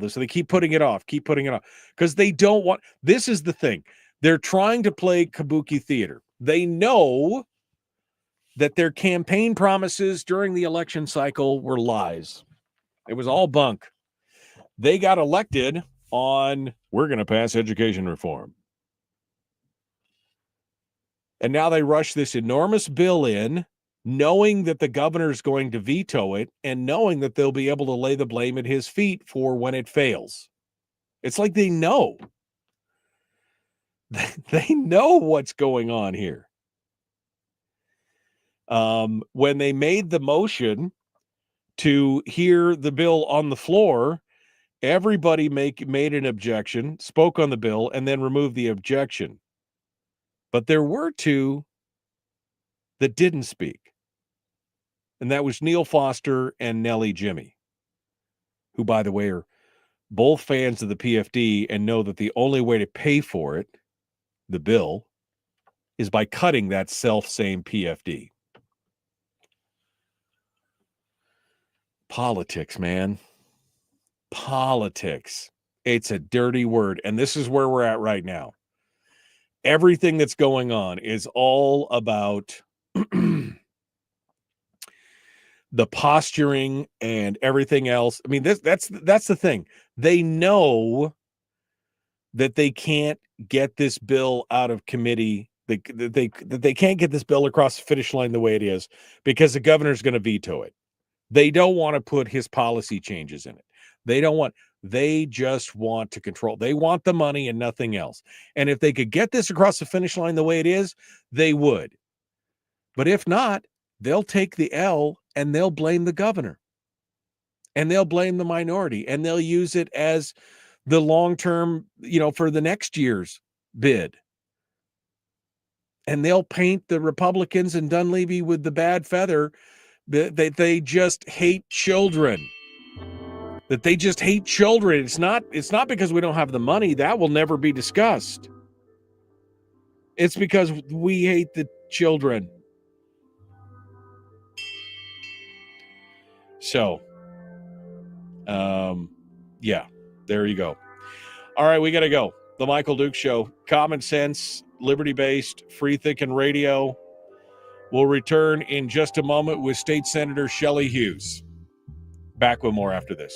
So they keep putting it off, because they don't want, this is the thing. They're trying to play kabuki theater. They know that their campaign promises during the election cycle were lies. It was all bunk. They got elected on, we're going to pass education reform. And now they rush this enormous bill in, knowing that the governor's going to veto it and knowing that they'll be able to lay the blame at his feet for when it fails. It's like they know. They know what's going on here. When they made the motion to hear the bill on the floor, everybody made an objection, spoke on the bill, and then removed the objection. But there were two that didn't speak. And that was Neil Foster and Nellie Jimmy, who, by the way, are both fans of the PFD and know that the only way to pay for it, the bill, is by cutting that self-same PFD. Politics, man. Politics. It's a dirty word. And this is where we're at right now. Everything that's going on is all about the posturing and everything else. I mean, that's the thing. They know that they can't get this bill out of committee. They can't get this bill across the finish line the way it is because the governor's going to veto it. They don't want to put his policy changes in it. They just want to control. They want the money and nothing else. And if they could get this across the finish line the way it is, they would. But if not, they'll take the L and they'll blame the governor. And they'll blame the minority. And they'll use it as the long-term, for the next year's bid. And they'll paint the Republicans and Dunleavy with the bad feather that they just hate children. That they just hate children. It's not because we don't have the money. That will never be discussed. It's because we hate the children. So, yeah, there you go. All right, we got to go. The Michael Dukes Show. Common sense, liberty-based, free-thinking radio. We'll return in just a moment with State Senator Shelley Hughes. Back with more after this.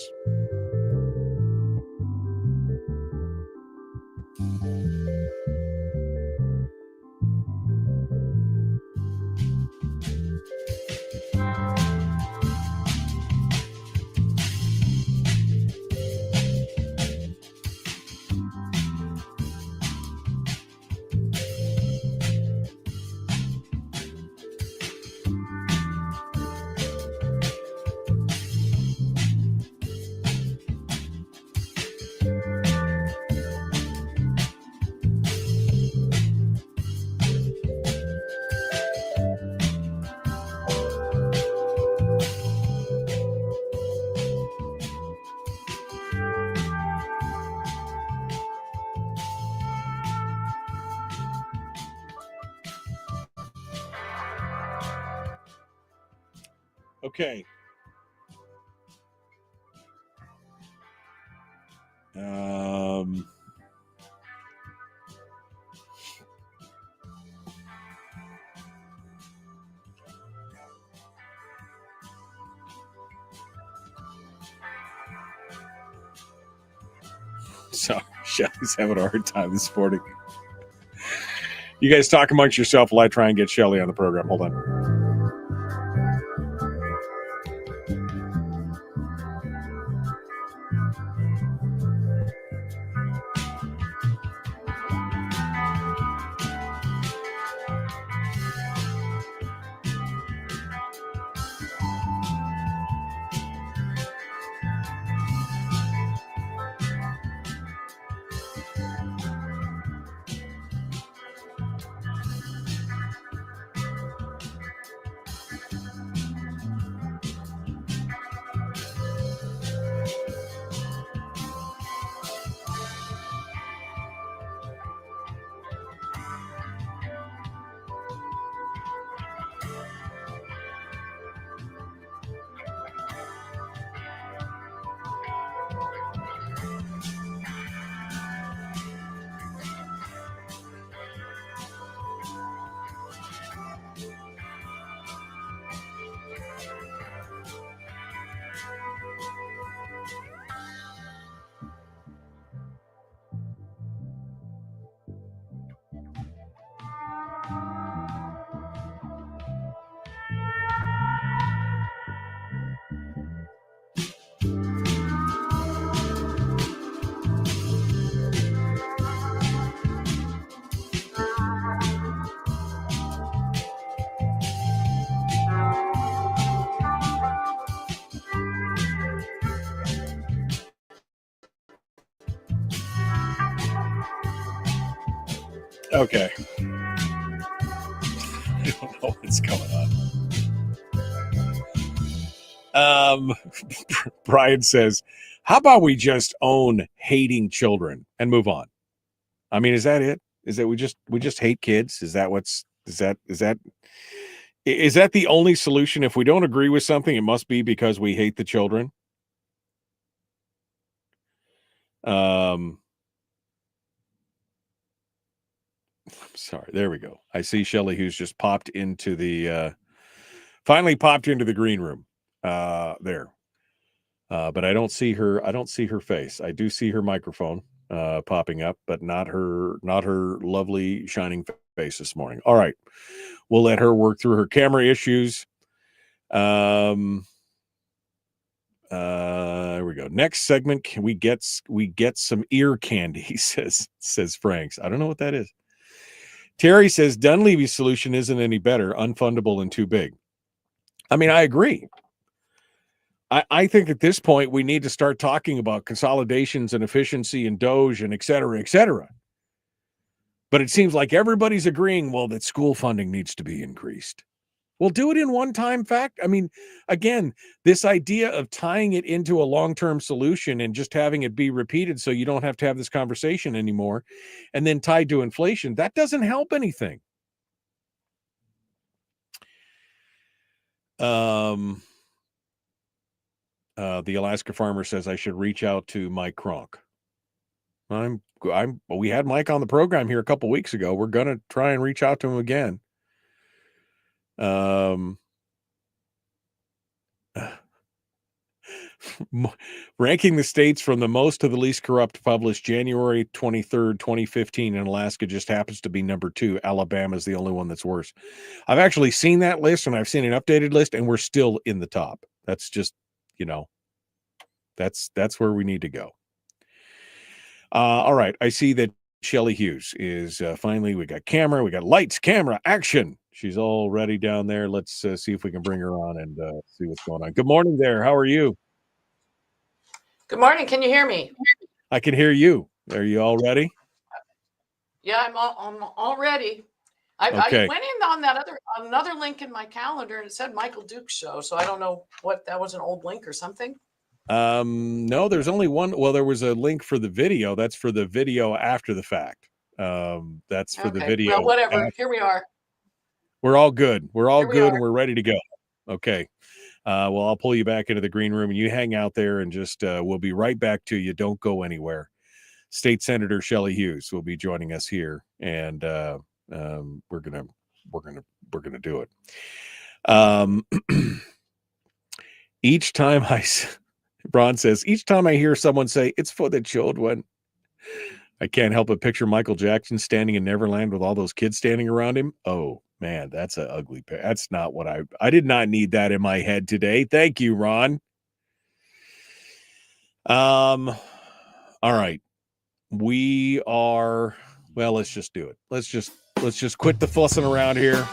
Okay. So Shelley's having a hard time this morning. You guys talk amongst yourself while I try and get Shelley on the program. Hold on. Okay. I don't know what's going on. Brian says, how about we just own hating children and move on? I mean, is that it? Is that we just hate kids? Is that the only solution? If we don't agree with something, it must be because we hate the children. Sorry, there we go. I see Shelley Hughes just finally popped into the green room. There. But I don't see her face. I do see her microphone popping up, but not her lovely shining face this morning. All right. We'll let her work through her camera issues. There we go. Next segment, can we get some ear candy, says Franks. I don't know what that is. Terry says Dunleavy's solution isn't any better, unfundable and too big. I mean, I agree. I think at this point we need to start talking about consolidations and efficiency and Doge and et cetera, et cetera. But it seems like everybody's agreeing, well, that school funding needs to be increased. We'll do it in one-time fact. I mean, again, this idea of tying it into a long-term solution and just having it be repeated so you don't have to have this conversation anymore and then tied to inflation, that doesn't help anything. The Alaska farmer says I should reach out to Mike Kronk. We had Mike on the program here a couple weeks ago. We're going to try and reach out to him again. Ranking the states from the most to the least corrupt, published January 23rd, 2015, and Alaska just happens to be number 2. Alabama is the only one that's worse. I've actually seen that list, and I've seen an updated list, and we're still in the top. That's just, that's where we need to go. All right. I see that Shelley Hughes is finally, we got camera, we got lights, camera, action. She's all ready down there. Let's see if we can bring her on and see what's going on. Good morning there. How are you? Good morning. Can you hear me? I can hear you. Are you all ready? Yeah, I'm all ready. I went in on another link in my calendar and it said Michael Duke show. So I don't know what that was, an old link or something. No, there's only one. Well, there was a link for the video. That's for the video after the fact. That's for the video. Well, whatever. Here we are. We're all good. We're all good and we're ready to go. Okay. Well, I'll pull you back into the green room and you hang out there and just we'll be right back to you. Don't go anywhere. State Senator Shelley Hughes will be joining us here, and we're gonna do it. Each time Ron says, each time I hear someone say it's for the children, I can't help but picture Michael Jackson standing in Neverland with all those kids standing around him. Oh man, that's an ugly pair. That's not what I did not need that in my head today. Thank you, Ron. All right. We are, well, let's just do it. Let's just quit the fussing around here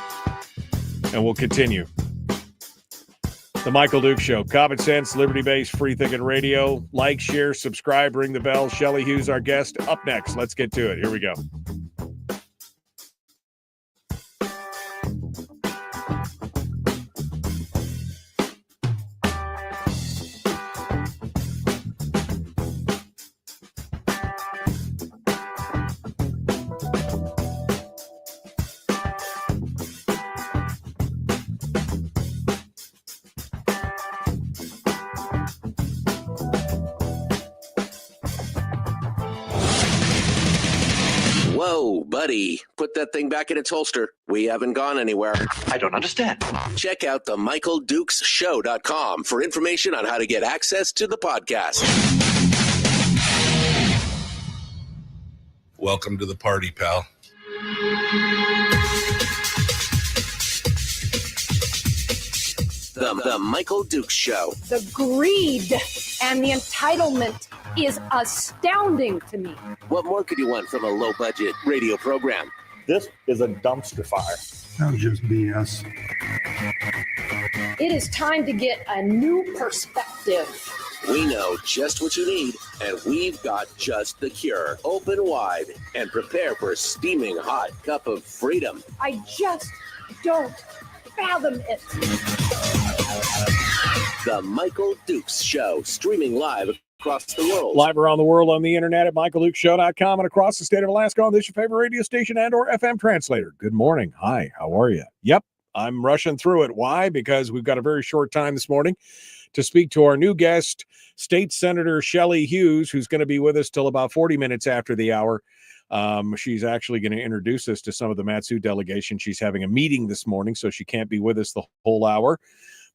and we'll continue. The Michael Duke Show, common sense, liberty-based, free-thinking radio. Like, share, subscribe, ring the bell. Shelley Hughes, our guest. Up next, let's get to it. Here we go. Whoa, buddy. Put that thing back in its holster. We haven't gone anywhere. I don't understand. Check out the MichaelDukesShow.com for information on how to get access to the podcast. Welcome to the party, pal. The Michael Dukes Show. The greed and the entitlement is astounding to me. What more could you want from a low-budget radio program? This is a dumpster fire. That was just BS. It is time to get a new perspective We know just what you need, and we've got just the cure. Open wide and prepare for a steaming hot cup of freedom. I just don't fathom it. The Michael Dukes Show, streaming live across the world. Live around the world on the internet at michaeldukeshow.com and across the state of Alaska on this your favorite radio station and or FM translator. Good morning. Hi, how are you? Yep, I'm rushing through it. Why? Because we've got a very short time this morning to speak to our new guest, State Senator Shelley Hughes, who's going to be with us till about 40 minutes after the hour. She's actually going to introduce us to some of the Matsu delegation. She's having a meeting this morning, so she can't be with us the whole hour.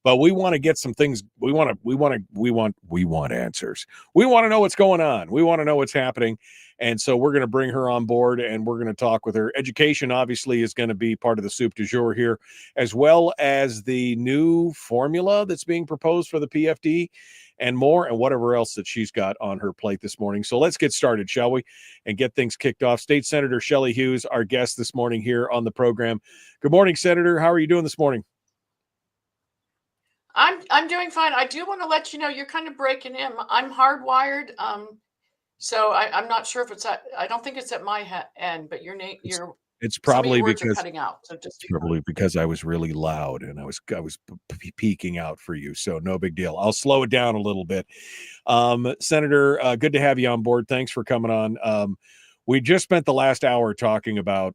But we want to get some things. We want answers. We want to know what's going on. We want to know what's happening. And so we're going to bring her on board and we're going to talk with her. Education obviously is going to be part of the soup du jour here, as well as the new formula that's being proposed for the PFD and more, and whatever else that she's got on her plate this morning. So let's get started, shall we? And get things kicked off. State Senator Shelley Hughes, our guest this morning here on the program. Good morning, Senator. How are you doing this morning? I'm doing fine. I do want to let you know you're kind of breaking in. I'm hardwired, so I'm not sure if it's at. I don't think it's at my end, but it's probably words because are cutting out. So just probably because I was really loud and I was peeking out for you. So no big deal. I'll slow it down a little bit. Senator, good to have you on board. Thanks for coming on. We just spent the last hour talking about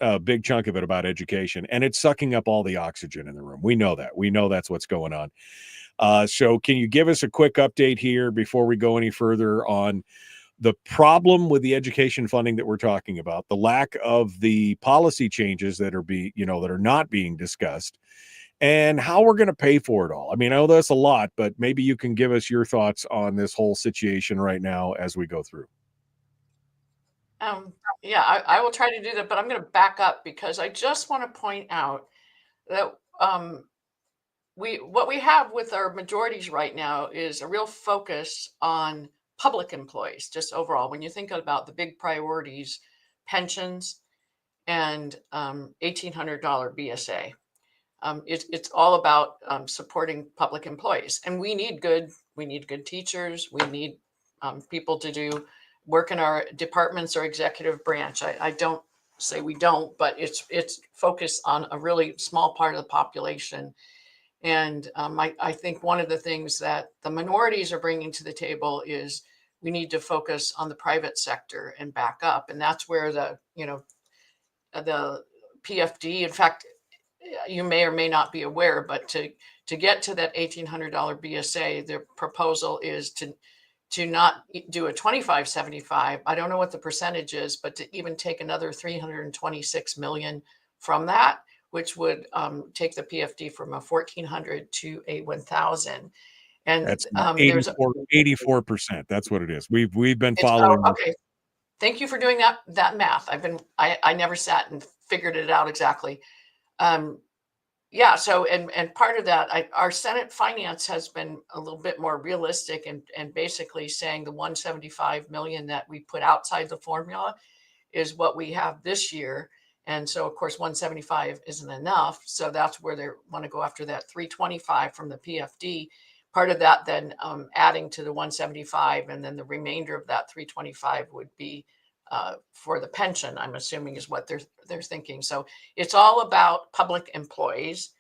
a big chunk of it about education, and it's sucking up all the oxygen in the room. We know that. We know that's what's going on. So can you give us a quick update here before we go any further on the problem with the education funding that we're talking about, the lack of the policy changes that are not being discussed, and how we're going to pay for it all? I mean, I know that's a lot, but maybe you can give us your thoughts on this whole situation right now as we go through. Yeah, I will try to do that, but I'm going to back up because I just want to point out that what we have with our majorities right now is a real focus on public employees, just overall. When you think about the big priorities, pensions and $1,800 BSA, it's all about supporting public employees, and we need good teachers. We need people to do work in our departments or executive branch. I don't say we don't, but it's focused on a really small part of the population. And I think one of the things that the minorities are bringing to the table is we need to focus on the private sector and back up. And that's where the PFD, in fact, you may or may not be aware, but to get to that $1,800 BSA, the proposal is to not do a 25-75. I don't know what the percentage is, but to even take another 326 million from that, which would take the PFD from a 1,400 to a 1,000. And that's 84%. That's what it is. We've been following. Okay. Thank you for doing that math. I never sat and figured it out exactly. Yeah. So, and part of that, our Senate Finance has been a little bit more realistic and basically saying the 175 million that we put outside the formula is what we have this year. And so, of course, 175 isn't enough. So that's where they want to go after that 325 from the PFD. Part of that then adding to the 175, and then the remainder of that 325 would be for the pension, I'm assuming is what they're thinking. So it's all about public employees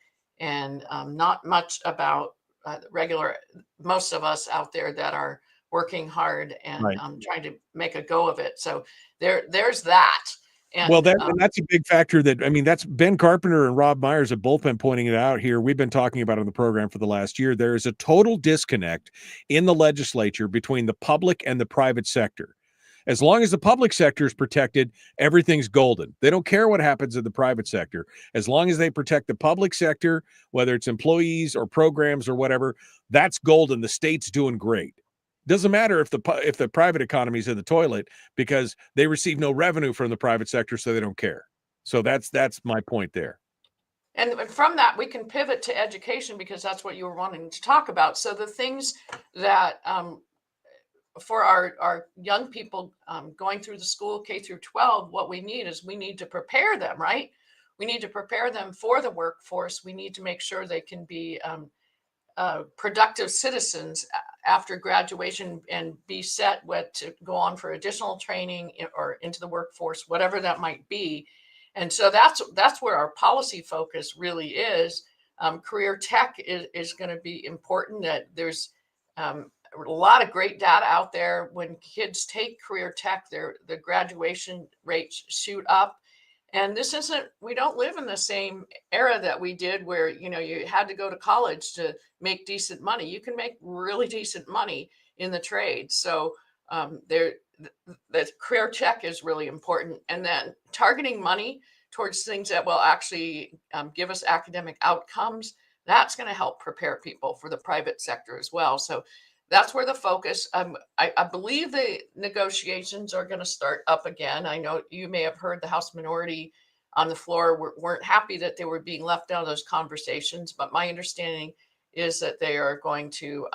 and not much about most of us out there that are working hard and right. Trying to make a go of it. So there's that. And, and that's a big factor that's Ben Carpenter and Rob Myers have both been pointing it out here. We've been talking about it on the program for the last year. There is a total disconnect in the legislature between the public and the private sector. As long as the public sector is protected, everything's golden. They don't care what happens in the private sector. As long as they protect the public sector, whether it's employees or programs or whatever, that's golden. The state's doing great. Doesn't matter if the private economy is in the toilet because they receive no revenue from the private sector, so they don't care. So that's my point there. And from that, we can pivot to education because that's what you were wanting to talk about. So the things that for our young people going through the school K through 12, what we need to prepare them, right? We need to prepare them for the workforce. We need to make sure they can be productive citizens after graduation and be set with to go on for additional training or into the workforce, whatever that might be. And so that's where our policy focus really is. Career tech is going to be important. That there's a lot of great data out there. When kids take career tech, the graduation rates shoot up. And this isn't, we don't live in the same era that we did where, you had to go to college to make decent money. You can make really decent money in the trade. So the career tech is really important. And then targeting money towards things that will actually give us academic outcomes, that's going to help prepare people for the private sector as well. So that's where the focus. I believe the negotiations are going to start up again. I know you may have heard the House minority on the floor weren't happy that they were being left out of those conversations, but my understanding is that they are going to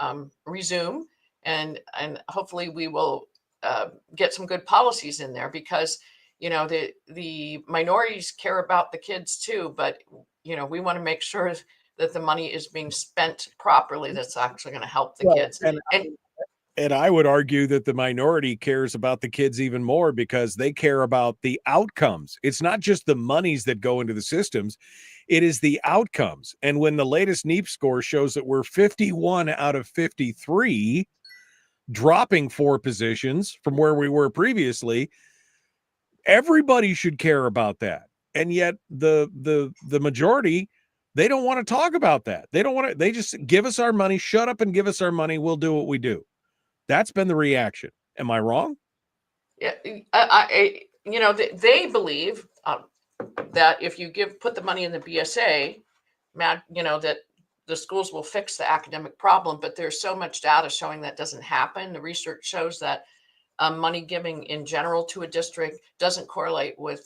resume, and hopefully we will get some good policies in there, because the minorities care about the kids too, but we want to make sure that the money is being spent properly. That's actually going to help the kids. And I would argue that the minority cares about the kids even more, because they care about the outcomes. It's not just the monies that go into the systems. It is the outcomes. And when the latest NEEP score shows that we're 51 out of 53, dropping 4 positions from where we were previously, everybody should care about that. And yet the majority, they don't want to talk about that. They don't want to, they just give us our money, shut up and give us our money. We'll do what we do. That's been the reaction. Am I wrong? Yeah. They believe that if you put the money in the BSA, that the schools will fix the academic problem, but there's so much data showing that doesn't happen. The research shows that money giving in general to a district doesn't correlate with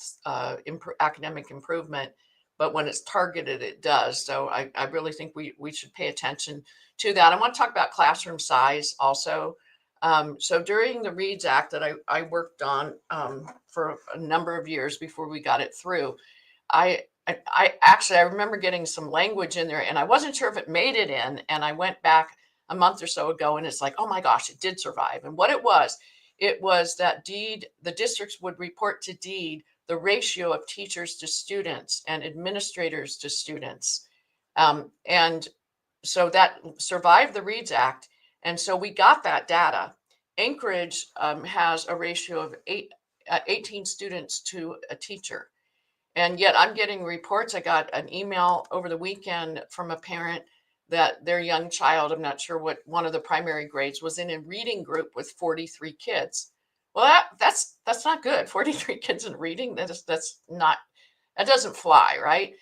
academic improvement, but when it's targeted, it does. So I really think we should pay attention to that. I want to talk about classroom size also. So during the READS Act that I worked on for a number of years before we got it through, I remember getting some language in there, and I wasn't sure if it made it in. And I went back a month or so ago, and it's like, oh my gosh, it did survive. And what it was that the districts would report to DEED the ratio of teachers to students and administrators to students. And so that survived the READS Act. And so we got that data. Anchorage has a ratio of 18 students to a teacher. And yet I'm getting reports. I got an email over the weekend from a parent that their young child, I'm not sure what one of the primary grades, was in a reading group with 43 kids. Well, that's not good. 43 kids in reading, that doesn't fly, right?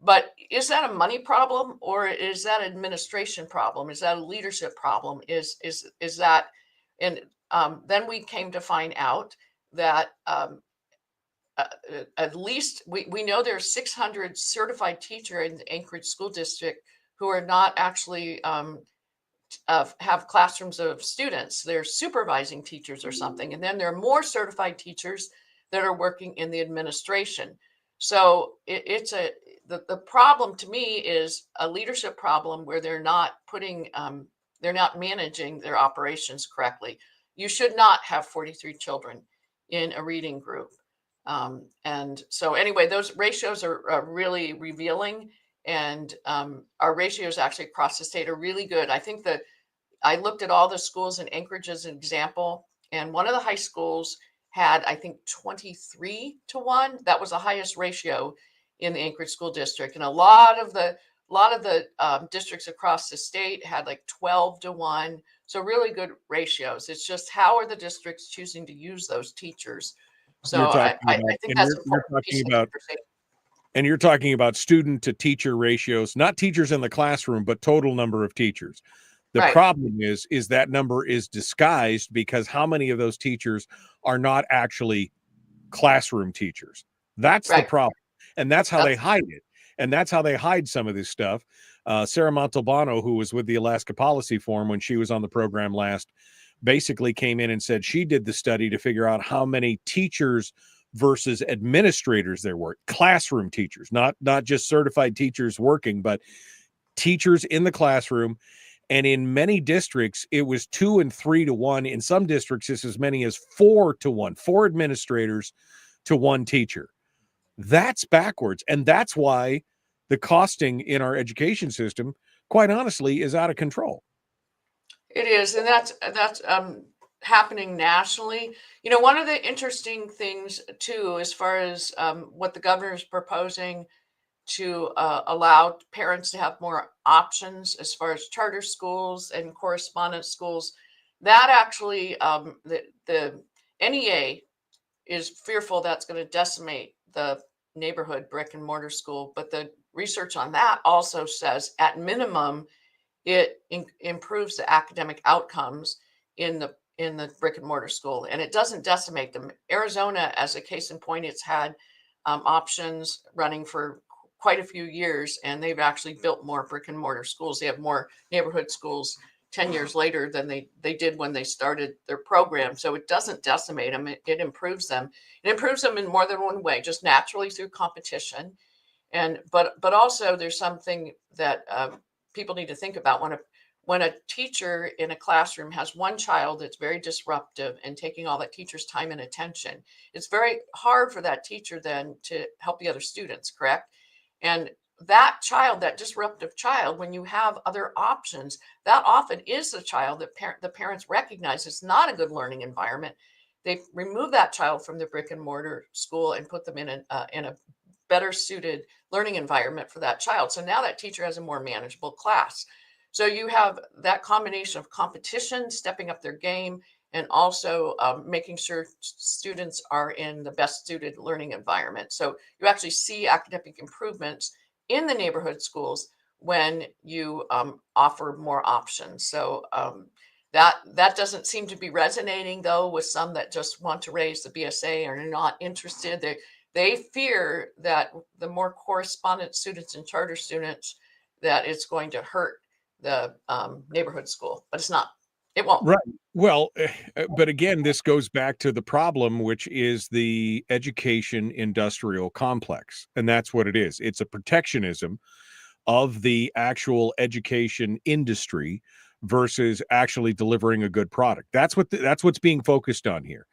But is that a money problem, or is that an administration problem? Is that a leadership problem? Is that, and then we came to find out that at least we know there's 600 certified teachers in the Anchorage School District who are not actually have classrooms of students. They're supervising teachers or something. And then there are more certified teachers that are working in the administration. So the problem to me is a leadership problem where they're not managing their operations correctly. You should not have 43 children in a reading group. And so anyway, those ratios are really revealing, and our ratios actually across the state are really good. I think that I looked at all the schools in Anchorage as an example, and one of the high schools had, I think, 23-1. That was the highest ratio in the Anchorage School District. And a lot of the districts across the state had like 12-1. So really good ratios. It's just how are the districts choosing to use those teachers? So I think that's important. And you're talking about student to teacher ratios, not teachers in the classroom, but total number of teachers. The problem is that number is disguised because how many of those teachers are not actually classroom teachers? That's the problem. And that's how they hide it. And that's how they hide some of this stuff. Sarah Montalbano, who was with the Alaska Policy Forum when she was on the program last, basically came in and said she did the study to figure out how many teachers versus administrators there were, classroom teachers, not just certified teachers working, but teachers in the classroom. And in many districts, it was 2 and 3 to 1. In some districts, it's as many as 4 to 1, 4 administrators to 1 teacher. That's backwards. And that's why the costing in our education system, quite honestly, is out of control. It is, and that's happening nationally. You know, one of the interesting things too, as far as what the governor is proposing to allow parents to have more options as far as charter schools and correspondence schools, that actually the NEA is fearful that's going to decimate the neighborhood brick and mortar school. But the research on that also says, at minimum, it improves the academic outcomes in the brick and mortar school, and it doesn't decimate them. Arizona, as a case in point, it's had options running for quite a few years, and they've actually built more brick and mortar schools. They have more neighborhood schools 10 years later than they did when they started their program. So it doesn't decimate them. It improves them. It improves them in more than one way, just naturally through competition. And but also there's something that people need to think about when a teacher in a classroom has one child that's very disruptive and taking all that teacher's time and attention. It's very hard for that teacher then to help the other students, correct? And that child, that disruptive child, when you have other options, that often is the child that the parents recognize it's not a good learning environment. They remove that child from the brick and mortar school and put them in a better suited learning environment for that child. So now that teacher has a more manageable class. So you have that combination of competition, stepping up their game, and also making sure students are in the best suited learning environment. So you actually see academic improvements in the neighborhood schools when you offer more options. So that doesn't seem to be resonating, though, with some that just want to raise the BSA or are not interested. They fear that the more correspondence students and charter students, that it's going to hurt the neighborhood school, but it's not. It won't. Right. Well, but again, this goes back to the problem, which is the education industrial complex. And that's what it is. It's a protectionism of the actual education industry versus actually delivering a good product. That's what's being focused on here.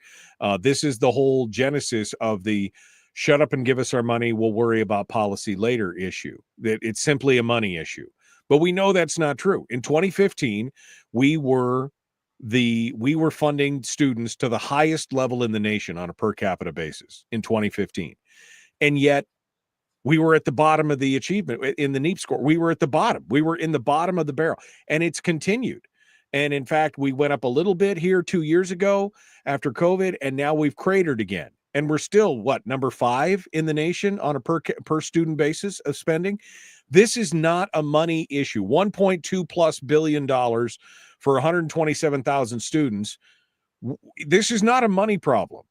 This is the whole genesis of the shut up and give us our money, we'll worry about policy later issue. That it's simply a money issue. But we know that's not true. In 2015, we were funding students to the highest level in the nation on a per capita basis in 2015. And yet we were at the bottom of the achievement in the NEEP score. We were at the bottom. We were in the bottom of the barrel, and it's continued. And in fact, we went up a little bit here 2 years ago after COVID, and now we've cratered again. And we're still number 5 in the nation on a per student basis of spending. This is not a money issue. $1.2+ billion for 127,000 students. This is not a money problem.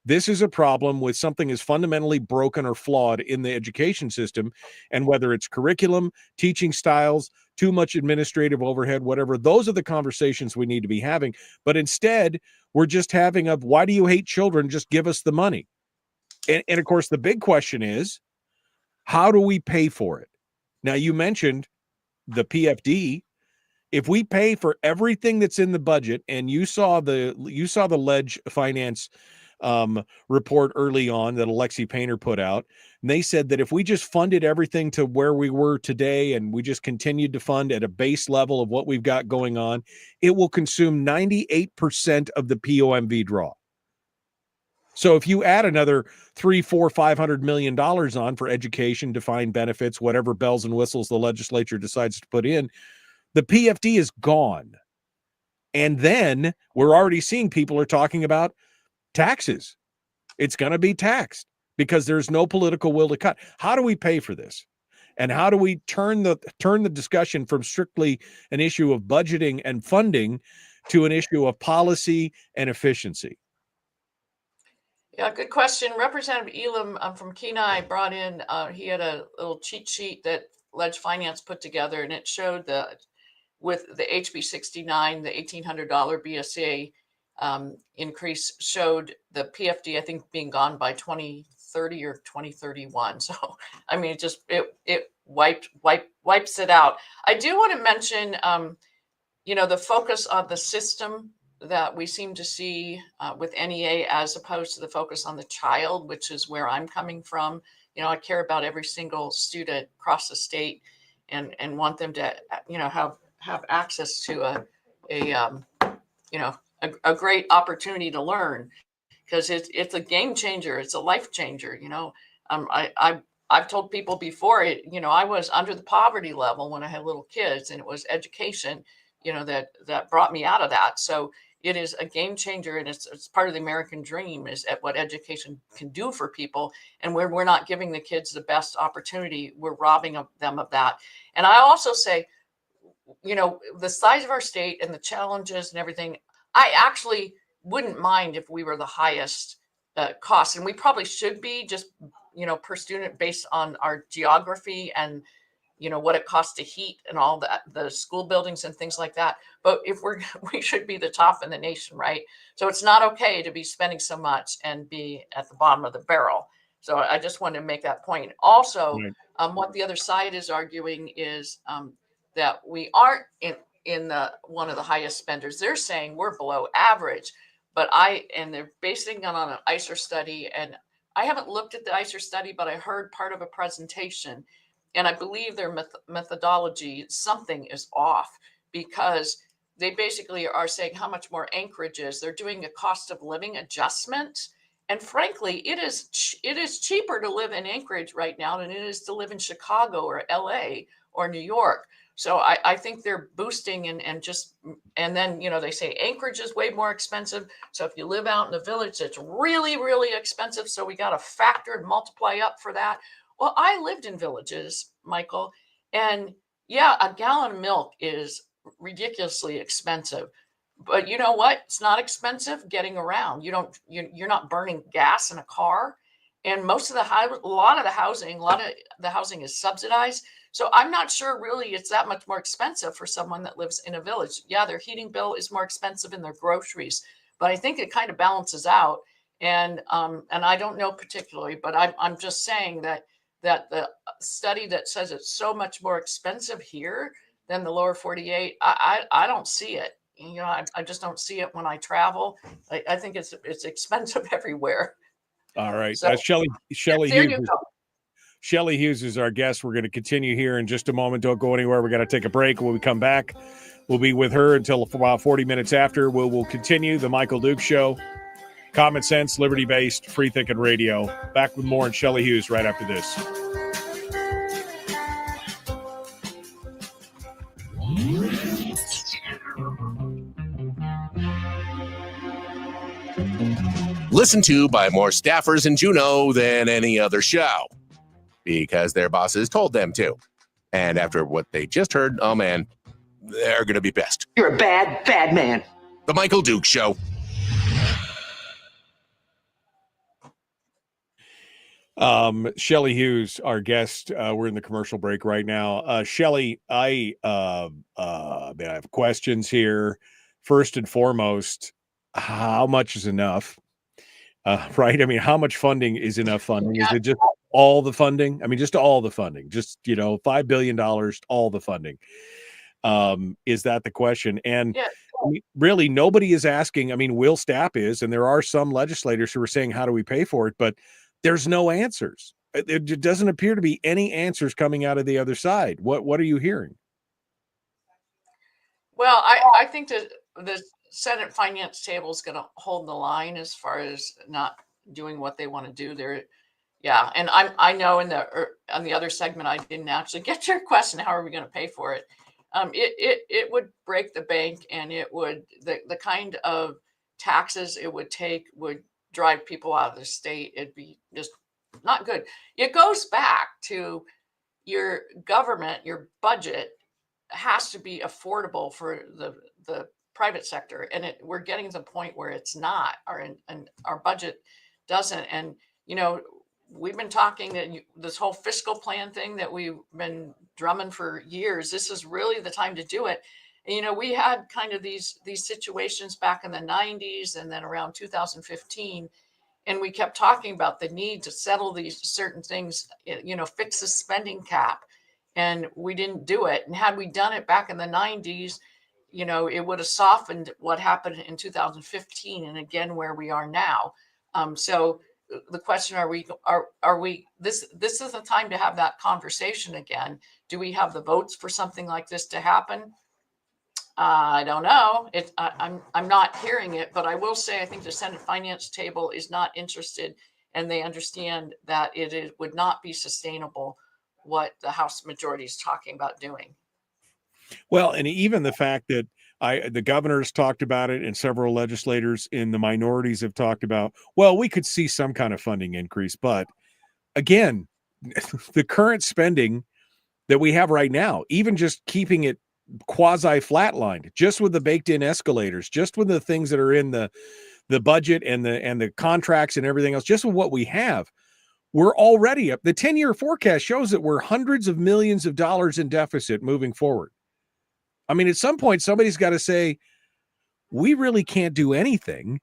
This is a problem with something as fundamentally broken or flawed in the education system. And whether it's curriculum, teaching styles, too much administrative overhead, whatever, those are the conversations we need to be having. But instead, we're just having why do you hate children? Just give us the money. And of course, the big question is, how do we pay for it? Now, you mentioned the PFD. If we pay for everything that's in the budget, and you saw the Ledge Finance report early on that Alexi Painter put out, and they said that if we just funded everything to where we were today and we just continued to fund at a base level of what we've got going on, it will consume 98% of the POMV draw. So if you add another $300, $400, $500 million on for education, defined benefits, whatever bells and whistles the legislature decides to put in, the PFD is gone. And then we're already seeing people are talking about taxes. It's going to be taxed because there's no political will to cut. How do we pay for this? And how do we turn the discussion from strictly an issue of budgeting and funding to an issue of policy and efficiency? Yeah, good question. Representative Elam from Kenai brought in, he had a little cheat sheet that Ledge Finance put together, and it showed that with the HB 69, the $1,800 BSA increase showed the PFD, I think, being gone by 2030 or 2031. So, I mean, it wipes it out. I do want to mention the focus on the system that we seem to see with NEA, as opposed to the focus on the child, which is where I'm coming from. I care about every single student across the state and want them to, have access to a great opportunity to learn, because it's a game changer. It's a life changer. I've told people before, I was under the poverty level when I had little kids, and it was education, that brought me out of that. So it is a game changer, and it's part of the American dream, is at what education can do for people. And where we're not giving the kids the best opportunity, we're robbing them of that. And I also say, the size of our state and the challenges and everything, I actually wouldn't mind if we were the highest cost, and we probably should be, just per student, based on our geography and what it costs to heat and all that, the school buildings and things like that. But if we should be the top in the nation, right? So it's not okay to be spending so much and be at the bottom of the barrel. So I just wanted to make that point. Also, Right. what the other side is arguing is that we aren't in the one of the highest spenders. They're saying we're below average, and they're basing it on an ICER study. And I haven't looked at the ICER study, but I heard part of a presentation, and I believe their methodology, something is off, because they basically are saying how much more Anchorage is. They're doing a cost of living adjustment. And frankly, it is cheaper to live in Anchorage right now than it is to live in Chicago or LA or New York. So I think they're boosting and then, they say Anchorage is way more expensive. So if you live out in the village, it's really, really expensive. So we got to factor and multiply up for that. Well, I lived in villages, Michael, and yeah, a gallon of milk is ridiculously expensive. But you know what? It's not expensive getting around. You're not burning gas in a car. And a lot of the housing is subsidized. So I'm not sure really it's that much more expensive for someone that lives in a village. Yeah, their heating bill is more expensive in their groceries, but I think it kind of balances out. And I don't know particularly, but I'm just saying that the study that says it's so much more expensive here than the lower 48, I don't see it. I just don't see it when I travel. I think it's expensive everywhere. All right. So, Shelley there Hughes. you go. Shelley Hughes is our guest. We're going to continue here in just a moment. Don't go anywhere. We're going to take a break. When we come back, we'll be with her until about 40 minutes after. We'll continue the Michael Dukes Show. Common sense, liberty-based, free-thinking radio. Back with more on Shelley Hughes right after this. Listened to by more staffers in Juneau than any other show, because their bosses told them to. And after what they just heard, oh man, they're going to be pissed. You're a bad, bad man. The Michael Dukes Show. Shelley Hughes, our guest. We're in the commercial break right now. Shelley, I have questions here. First and foremost, how much is enough? Right? I mean, how much funding is enough funding? Yeah. Is it just all the funding? I mean, just all the funding, just, $5 billion, all the funding. Is that the question? And Yeah. I mean, really, nobody is asking. I mean, Will Stapp is, and there are some legislators who are saying, how do we pay for it? But there's no answers. It doesn't appear to be any answers coming out of the other side. What are you hearing? Well, I think that the Senate finance table is going to hold the line as far as not doing what they want to do there. Yeah. And I know on the other segment, I didn't actually get your question. How are we going to pay for it? It would break the bank, and it would, the kind of taxes it would take would drive people out of the state. It'd be just not good. It goes back to your government, your budget has to be affordable for the private sector, and we're getting to the point where it's not. Our budget doesn't. And we've been talking that this whole fiscal plan thing that we've been drumming for years. This is really the time to do it. And, we had kind of these situations back in the 90s and then around 2015. And we kept talking about the need to settle these certain things, fix the spending cap. And we didn't do it. And had we done it back in the 90s, it would have softened what happened in 2015 and again where we are now. So the question, are we this is the time to have that conversation again? Do we have the votes for something like this to happen? I don't know. I'm not hearing it, but I will say I think the Senate Finance table is not interested, and they understand that it would not be sustainable what the House majority is talking about doing. Well, and even the fact that the governor's talked about it and several legislators in the minorities have talked about, well, we could see some kind of funding increase. But again, the current spending that we have right now, even just keeping it quasi flatlined, just with the baked in escalators, just with the things that are in the budget and the contracts and everything else, just with what we have, we're already up. The 10-year forecast shows that we're hundreds of millions of dollars in deficit moving forward. I mean, at some point, somebody's got to say, we really can't do anything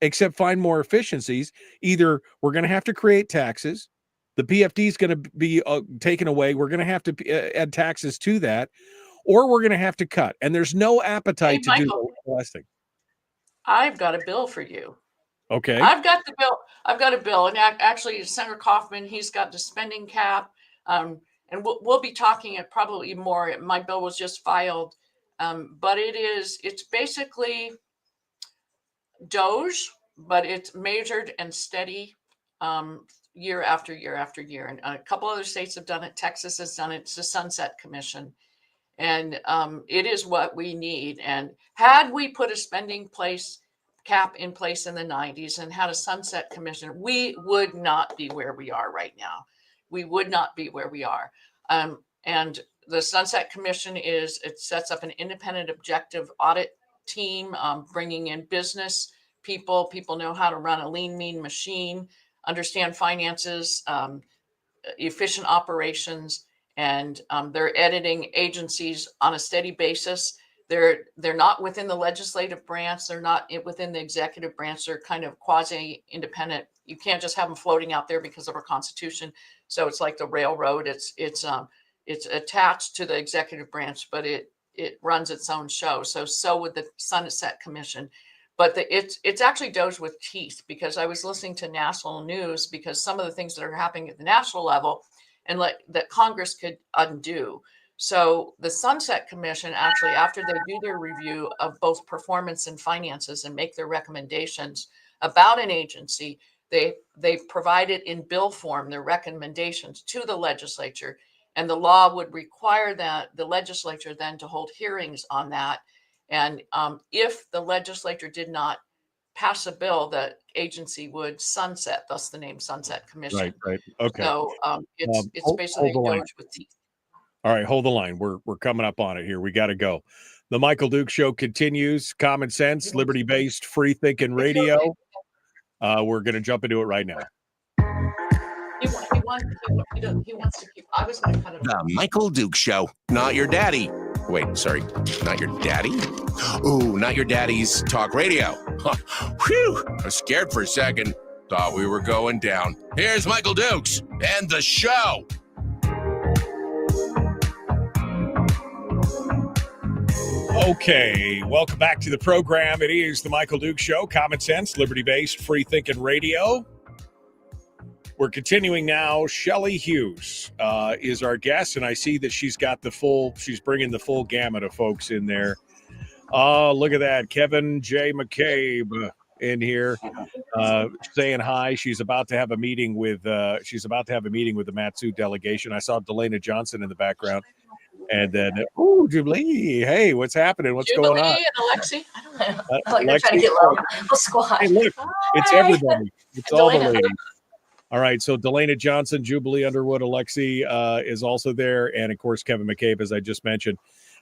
except find more efficiencies. Either we're going to have to create taxes, the PFD is going to be taken away, we're going to have to add taxes to that, or we're going to have to cut. And there's no appetite to do the last thing. I've got a bill for you. Okay. I've got a bill. And actually, Senator Kaufman, he's got the spending cap. And we'll be talking it probably more. My bill was just filed. But it's basically Doge, but it's measured and steady year after year after year. And a couple other states have done it. Texas has done it. It's the Sunset Commission. And it is what we need. And had we put a spending cap in place in the 90s and had a Sunset Commission, we would not be where we are right now. We would not be where we are. And the Sunset Commission it sets up an independent objective audit team, bringing in business people. People know how to run a lean, mean machine, understand finances, efficient operations, and they're editing agencies on a steady basis. They're not within the legislative branch. They're not within the executive branch. They're kind of quasi-independent. You can't just have them floating out there because of our Constitution. So it's like the railroad. It's attached to the executive branch, but it runs its own show. So with the Sunset Commission. But it's actually Doge with teeth, because I was listening to national news, because some of the things that are happening at the national level and that Congress could undo. So the Sunset Commission, actually, after they do their review of both performance and finances and make their recommendations about an agency, they provide it in bill form, their recommendations to the legislature. And the law would require that the legislature then to hold hearings on that. And if the legislature did not pass a bill, the agency would sunset, thus the name Sunset Commission. Right. Okay. So it's basically Doge with teeth. All right, hold the line. We're coming up on it here. We got to go. The Michael Duke Show continues. Common sense, liberty-based, free-thinking radio. We're going to jump into it right now. He wants to keep. I was going to cut it. The Michael Duke Show. Not your daddy. Wait, sorry. Not your daddy? Ooh, not your daddy's talk radio. Whew. I was scared for a second. Thought we were going down. Here's Michael Dukes and the show. Okay, welcome back to the program. It is the Michael Duke Show, common sense, liberty-based, free-thinking radio. We're continuing now. Shelley Hughes is our guest, and I see that she's bringing the full gamut of folks in there. Oh, look at that. Kevin J. McCabe in here saying hi. She's about to have a meeting with the Matsu delegation. I saw Delana Johnson in the background. And then, Jubilee, hey, what's happening? What's Jubilee going on? And Alexi. I don't know. You're trying to get low. I'll squat. Hey, look, it's everybody. It's all the ladies. All right, so Delana Johnson, Jubilee Underwood, Alexi is also there, and of course Kevin McCabe, as I just mentioned.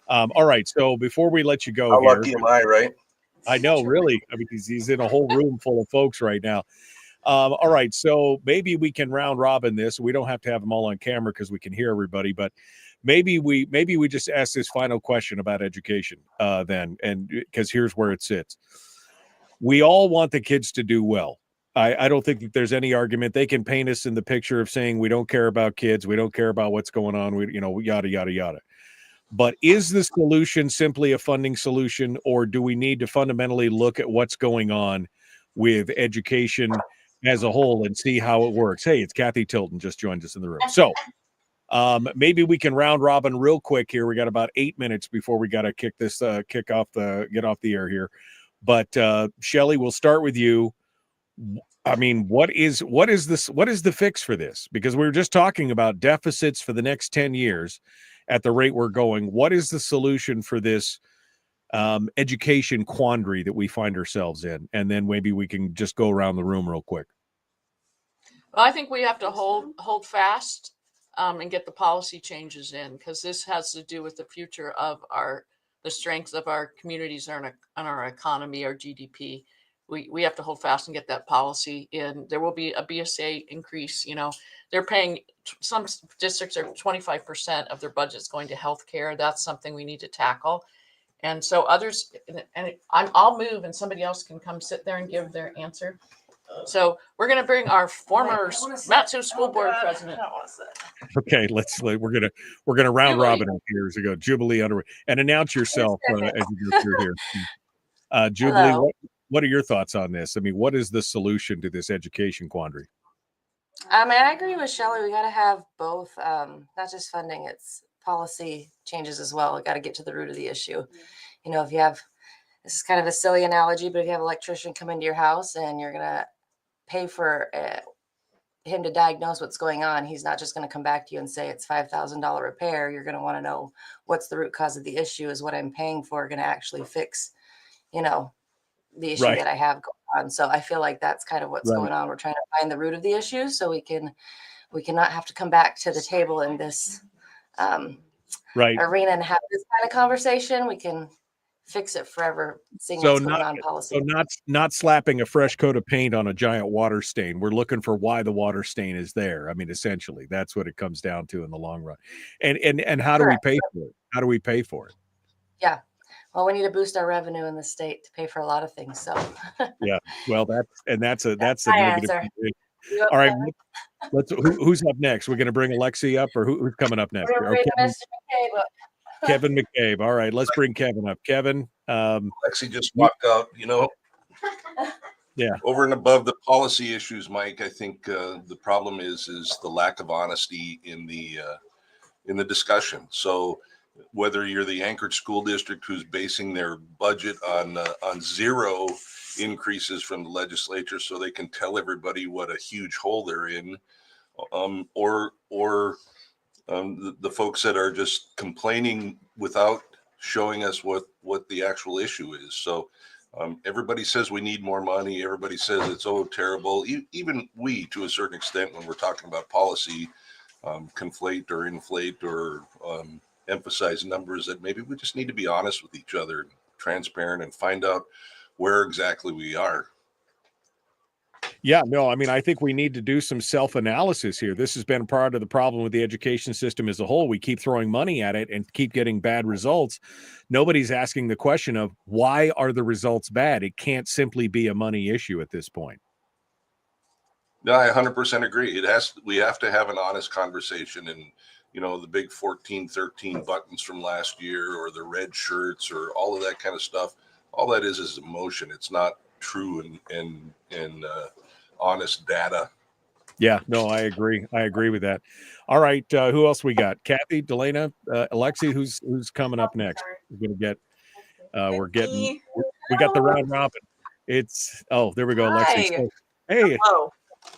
All right, so before we let you go, how lucky am I, right? I know, really. I mean, he's in a whole room full of folks right now. All right, so maybe we can round robin this. We don't have to have them all on camera because we can hear everybody, but maybe we just ask this final question about education then, and because here's where it sits. We all want the kids to do well. I don't think that there's any argument. They can paint us in the picture of saying we don't care about kids, we don't care about what's going on, we yada yada yada. But is the solution simply a funding solution, or do we need to fundamentally look at what's going on with education as a whole and see how it works? Hey, it's Kathy Tilton just joined us in the room. So maybe we can round robin real quick here. We got about 8 minutes before we got to get off the air here. But Shelley, we'll start with you. I mean, what is the fix for this? Because we were just talking about deficits for the next 10 years at the rate we're going. What is the solution for this education quandary that we find ourselves in? And then maybe we can just go around the room real quick. Well, I think we have to hold fast and get the policy changes in, because this has to do with the future of the strength of our communities and our economy, our GDP. We have to hold fast and get that policy in. There will be a BSA increase. They're paying, some districts are 25% of their budgets going to healthcare. That's something we need to tackle. And so others, and I'll move and somebody else can come sit there and give their answer. So we're going to bring our former Matsu school board president. Okay, we're gonna round robin up here as we go. Jubilee Underwood, and announce yourself as you go through here. Jubilee, what are your thoughts on this? I mean, what is the solution to this education quandary? I agree with Shelley. We got to have both, not just funding, it's policy changes as well. We got to get to the root of the issue. If you have, this is kind of a silly analogy, but if you have an electrician come into your house and you're going to pay for him to diagnose what's going on, he's not just going to come back to you and say it's $5,000 repair. You're going to want to know what's the root cause of the issue. Is what I'm paying for going to actually fix, the issue that I have going on? So I feel like that's kind of what's going on. We're trying to find the root of the issue so we cannot have to come back to the table in this arena and have this kind of conversation. We can fix it forever, seeing what's going on policy. So not slapping a fresh coat of paint on a giant water stain. We're looking for why the water stain is there. I mean, essentially, that's what it comes down to in the long run. And how do we pay for it? How do we pay for it? Yeah. Well, we need to boost our revenue in the state to pay for a lot of things. So yeah. Well, that's a negative. All right. Who's up next? We're going to bring Alexi up, or who's coming up next? Kevin McCabe. All right, let's bring Kevin up. Kevin, Alexi just walked out. Yeah. Over and above the policy issues, Mike, I think the problem is the lack of honesty in the discussion. So whether you're the anchored school district who's basing their budget on zero increases from the legislature, so they can tell everybody what a huge hole they're in, or the folks that are just complaining without showing us what the actual issue is. So everybody says we need more money. Everybody says it's terrible. Even we, to a certain extent, when we're talking about policy, conflate or inflate or emphasize numbers that maybe we just need to be honest with each other, transparent, and find out where exactly we are. Yeah, no, I mean, I think we need to do some self-analysis here. This has been part of the problem with the education system as a whole. We keep throwing money at it and keep getting bad results. Nobody's asking the question of why are the results bad? It can't simply be a money issue at this point. No, I 100% agree. We have to have an honest conversation, and the big 14, 13 buttons from last year, or the red shirts, or all of that kind of stuff. All that is emotion. It's not true and honest data. Yeah, no, I agree. I agree with that. All right, who else we got? Kathy, Delana, Alexi, who's coming up next? We're gonna get. We got the round robin. There we go, Alexi. So, hey. Hello.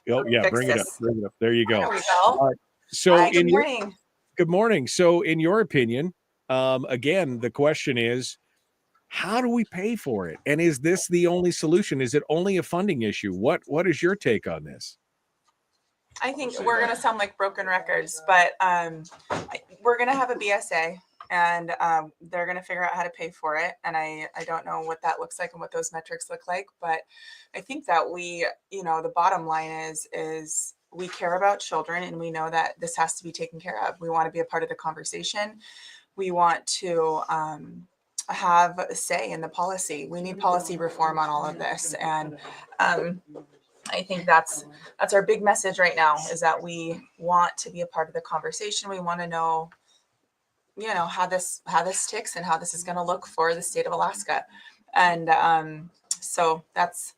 Oh yeah, bring it up. Bring it up. There you go. There we go. All right. So Hi, good morning. Good morning. So in your opinion, again, the question is, how do we pay for it? And is this the only solution? Is it only a funding issue? What is your take on this? I think we're going to sound like broken records, but we're going to have a BSA, and they're going to figure out how to pay for it. And I don't know what that looks like and what those metrics look like, but I think that the bottom line is we care about children, and we know that this has to be taken care of. We want to be a part of the conversation. We want to have a say in the policy. We need policy reform on all of this. And I think that's our big message right now, is that we want to be a part of the conversation. We want to know you know, how this ticks and how this is going to look for the state of Alaska. And so that's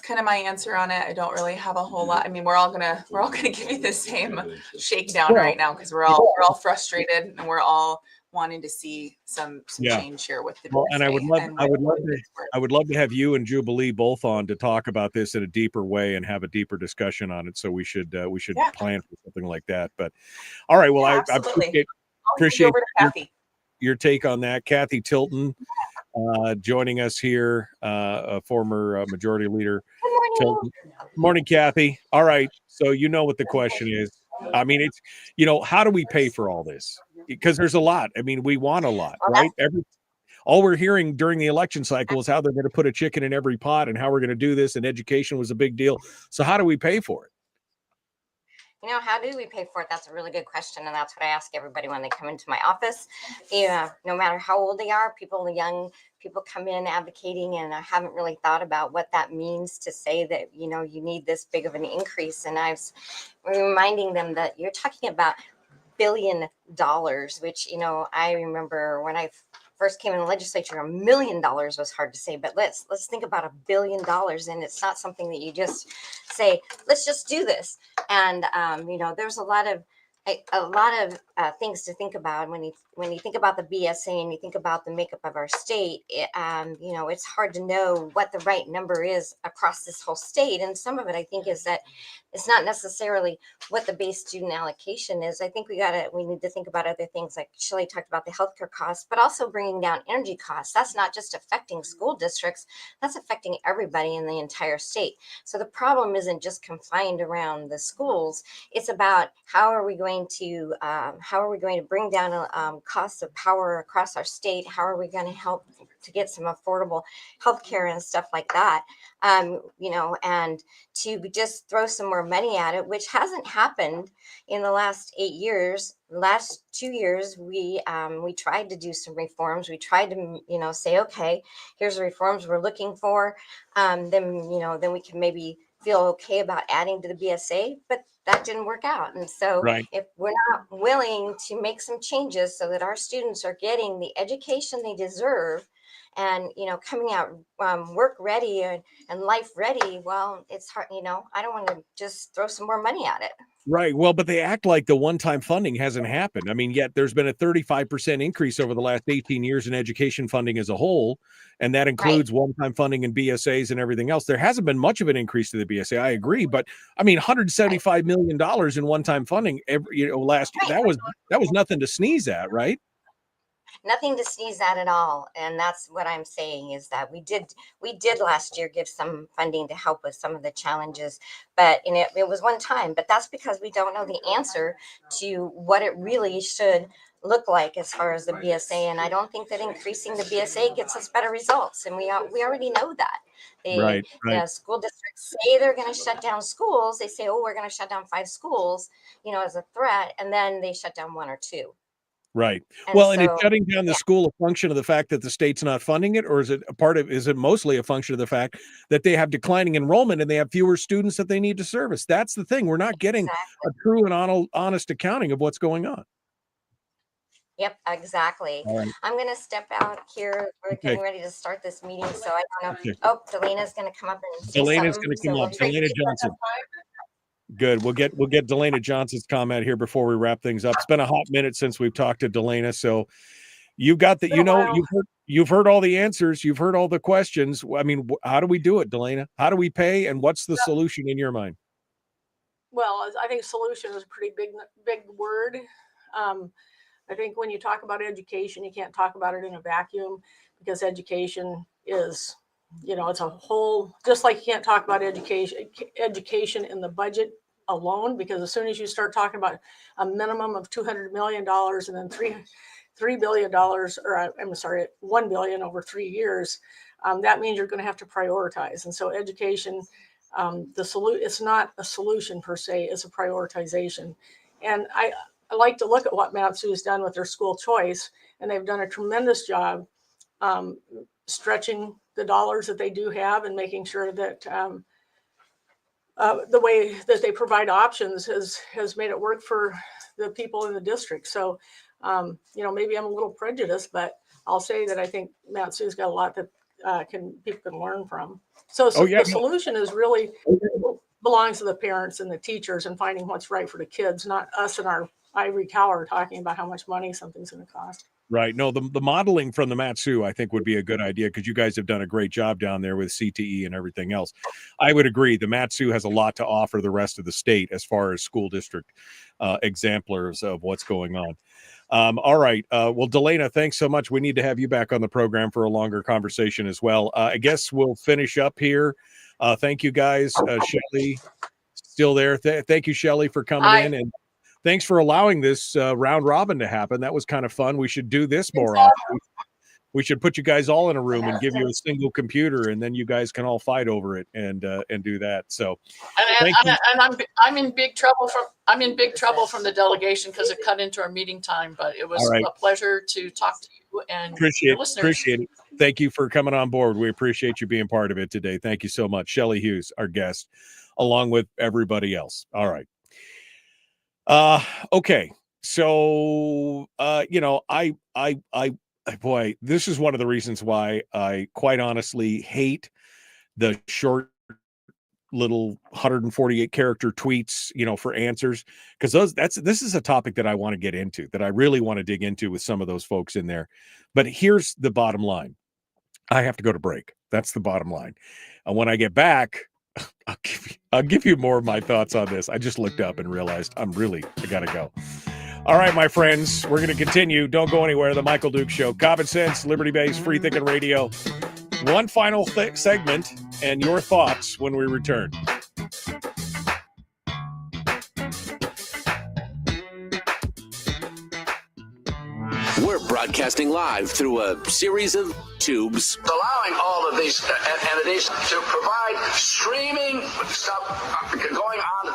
kind of my answer on it. I don't really have a whole lot. I mean, we're all gonna give you the same shakedown Well, right now because we're all frustrated and we're all wanting to see some yeah. change here with the Well, and I would love, and I would love to have you and Jubilee both on to talk about this in a deeper way and have a deeper discussion on it. So we should Yeah. plan for something like that. But all right, well, Yeah, I absolutely. appreciate Over to Kathy. your take on that, Kathy Tilton, joining us here, a former majority leader. Good morning. Morning, Kathy. All right, so you know what the question is. I mean, it's, you know, how do we pay for all this? Because there's a lot. I mean, we want a lot, Well, right? All we're hearing during the election cycle is how they're going to put a chicken in every pot and how we're going to do this. And education was a big deal. So how do we pay for it? You know, how do we pay for it? That's a really good question. And that's what I ask everybody when they come into my office. Yeah, no matter how old they are, young people come in advocating, and I haven't really thought about what that means to say that, you know, you need this big of an increase. And I was reminding them that you're talking about $1 billion, which, you know, I remember when I first came in the legislature, $1 million was hard to say, but let's think about $1 billion. And it's not something that you just say, let's just do this. And, you know, there's a lot of things to think about when you think about the BSA and you think about the makeup of our state. You know, it's hard to know what the right number is across this whole state. And some of it, I think, is that it's not necessarily what the base student allocation is. I think we need to think about other things, like Shelley talked about the healthcare costs, but also bringing down energy costs. That's not just affecting school districts, that's affecting everybody in the entire state. So the problem isn't just confined around the schools. It's about how are we going to bring down costs of power across our state? How are we going to help to get some affordable healthcare and stuff like that? You know, and to just throw some more money at it, which hasn't happened in the last 8 years. The last 2 years, we tried to do some reforms. We tried to, you know, say, okay, here's the reforms we're looking for. Then we can maybe feel okay about adding to the BSA, but that didn't work out. And so Right. if we're not willing to make some changes so that our students are getting the education they deserve and, you know, coming out work ready and life ready, well, it's hard. You know, I don't want to just throw some more money at it. Right. Well, but they act like the one-time funding hasn't happened. I mean, yet there's been a 35% increase over the last 18 years in education funding as a whole, and that includes one-time funding and BSAs and everything else. There hasn't been much of an increase to the BSA. I agree, but I mean, $175 million in one-time funding last year. That was nothing to sneeze at, right? Nothing to sneeze at all. And that's what I'm saying, is that we did last year give some funding to help with some of the challenges, but it was one time. But that's because we don't know the answer to what it really should look like as far as the BSA. And I don't think that increasing the BSA gets us better results. And we already know that. Right. The school districts say they're going to shut down schools. They say, oh, we're going to shut down 5 schools, you know, as a threat. And then they shut down 1 or 2. Right. And Well, and so, is shutting down the school a function of the fact that the state's not funding it, or is it mostly a function of the fact that they have declining enrollment and they have fewer students that they need to service? That's the thing. We're not getting a true and honest accounting of what's going on. Yep, exactly. All right. I'm going to step out here. We're Okay. getting ready to start this meeting, so I don't know. Okay. Oh, Delena's going to come up and say Delena's something. going to come So up. Delena Johnson. Good. We'll get Delena Johnson's comment here before we wrap things up. It's been a hot minute since we've talked to Delena, so you've got the, you know, you've heard all the answers, you've heard all the questions. I mean, how do we do it, Delena? How do we pay, and what's the solution in your mind? Well, I think solution is a pretty big word. I think when you talk about education, you can't talk about it in a vacuum, because education is, you know, it's a whole, just like you can't talk about education in the budget alone, because as soon as you start talking about a minimum of $200 million and then $3 billion, or I'm sorry, $1 billion over 3 years, that means you're going to have to prioritize. And so education, it's not a solution per se, it's a prioritization. And I like to look at what Matsu has done with their school choice, and they've done a tremendous job stretching the dollars that they do have and making sure that the way that they provide options has made it work for the people in the district. So Maybe I'm a little prejudiced, but I'll say that I think Matsu's got a lot that people can learn from. So Oh, yeah, the solution is really belongs to the parents and the teachers and finding what's right for the kids, not us in our ivory tower talking about how much money something's going to cost. Right. No, the modeling from the Matsu, I think, would be a good idea because you guys have done a great job down there with CTE and everything else. I would agree. The Matsu has a lot to offer the rest of the state as far as school district exemplars of what's going on. All right. Well, Delana, thanks so much. We need to have you back on the program for a longer conversation as well. I guess we'll finish up here. Thank you, guys. Shelley, still there. Thank you, Shelley, for coming in. And thanks for allowing this round robin to happen. That was kind of fun. We should do this more often. We should put you guys all in a room and give you a single computer, and then you guys can all fight over it and do that. So, I'm in big trouble from the delegation because it cut into our meeting time. But it was a pleasure to talk to you and your listeners. Appreciate it. Thank you for coming on board. We appreciate you being part of it today. Thank you so much, Shelley Hughes, our guest, along with everybody else. All right. Okay. So, boy, this is one of the reasons why I quite honestly hate the short little 148 character tweets, for answers, because this is a topic that I want to get into, that I really want to dig into with some of those folks in there. But here's the bottom line. I have to go to break. That's the bottom line. And when I get back, I'll give you more of my thoughts on this. I just looked up and realized I gotta go. All right, my friends, we're going to continue. Don't go anywhere. The Michael Duke Show. Common sense, liberty-based, free thinking radio. One final segment and your thoughts when we return. We're broadcasting live through a series of tubes, allowing all of these entities to provide streaming stuff going on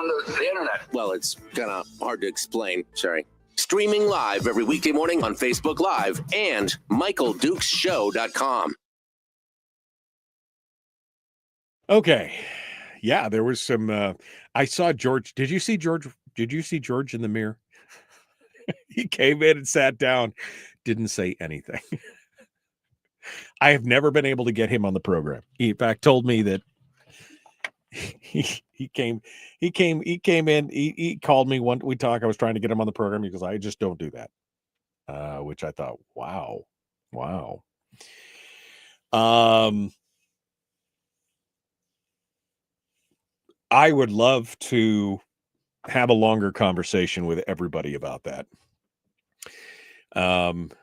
the internet. Well, it's kind of hard to explain. Sorry. Streaming live every weekday morning on Facebook Live and MichaelDukesShow.com. Okay. Yeah, there was some. I saw George. Did you see George? Did you see George in the mirror? He came in and sat down, didn't say anything. I have never been able to get him on the program. He, in fact, told me that he came in, he called me one, we talked, I was trying to get him on the program because I just don't do that. Which I thought, wow. I would love to have a longer conversation with everybody about that. And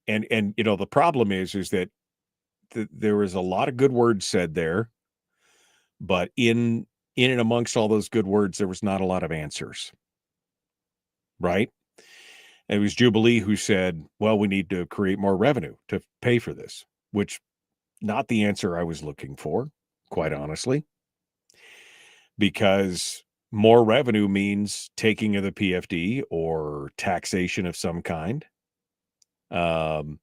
the problem is that there was a lot of good words said there, but in and amongst all those good words, there was not a lot of answers. Right? And it was Jubilee who said, well, we need to create more revenue to pay for this, which not the answer I was looking for, quite honestly, because more revenue means taking of the PFD or taxation of some kind. And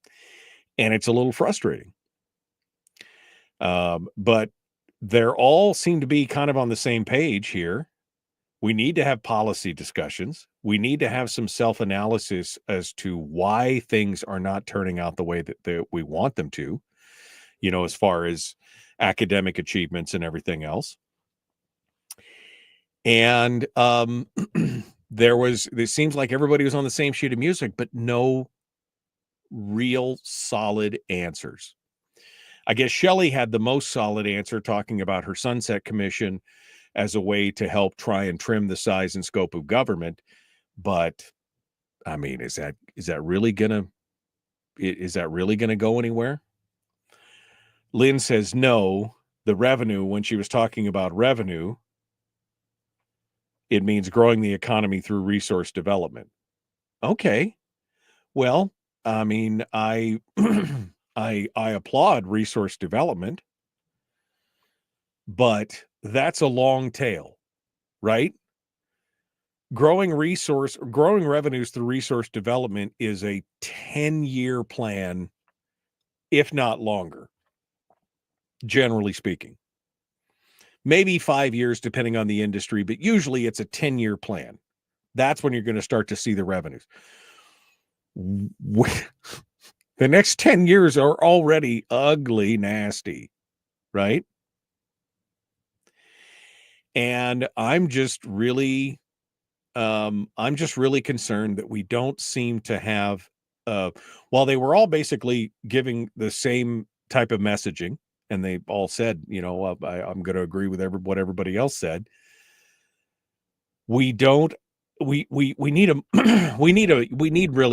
it's a little frustrating. But they're all seem to be kind of on the same page here. We need to have policy discussions. We need to have some self-analysis as to why things are not turning out the way that we want them to, as far as academic achievements and everything else. And it seems like everybody was on the same sheet of music, but no real solid answers. I guess Shelley had the most solid answer, talking about her Sunset Commission as a way to help try and trim the size and scope of government. But I mean, is that really gonna go anywhere? Lynn says no. The revenue, when she was talking about revenue, it means growing the economy through resource development. Okay. Well, I mean, I applaud resource development, but that's a long tail, right? Growing revenues through resource development is a 10-year plan, if not longer, generally speaking. Maybe 5 years, depending on the industry, but usually it's a 10-year plan. That's when you're going to start to see the revenues. The next 10 years are already ugly, nasty, right? And I'm just really concerned that we don't seem to have, while they were all basically giving the same type of messaging, and they all said, I'm going to agree with what everybody else said. We really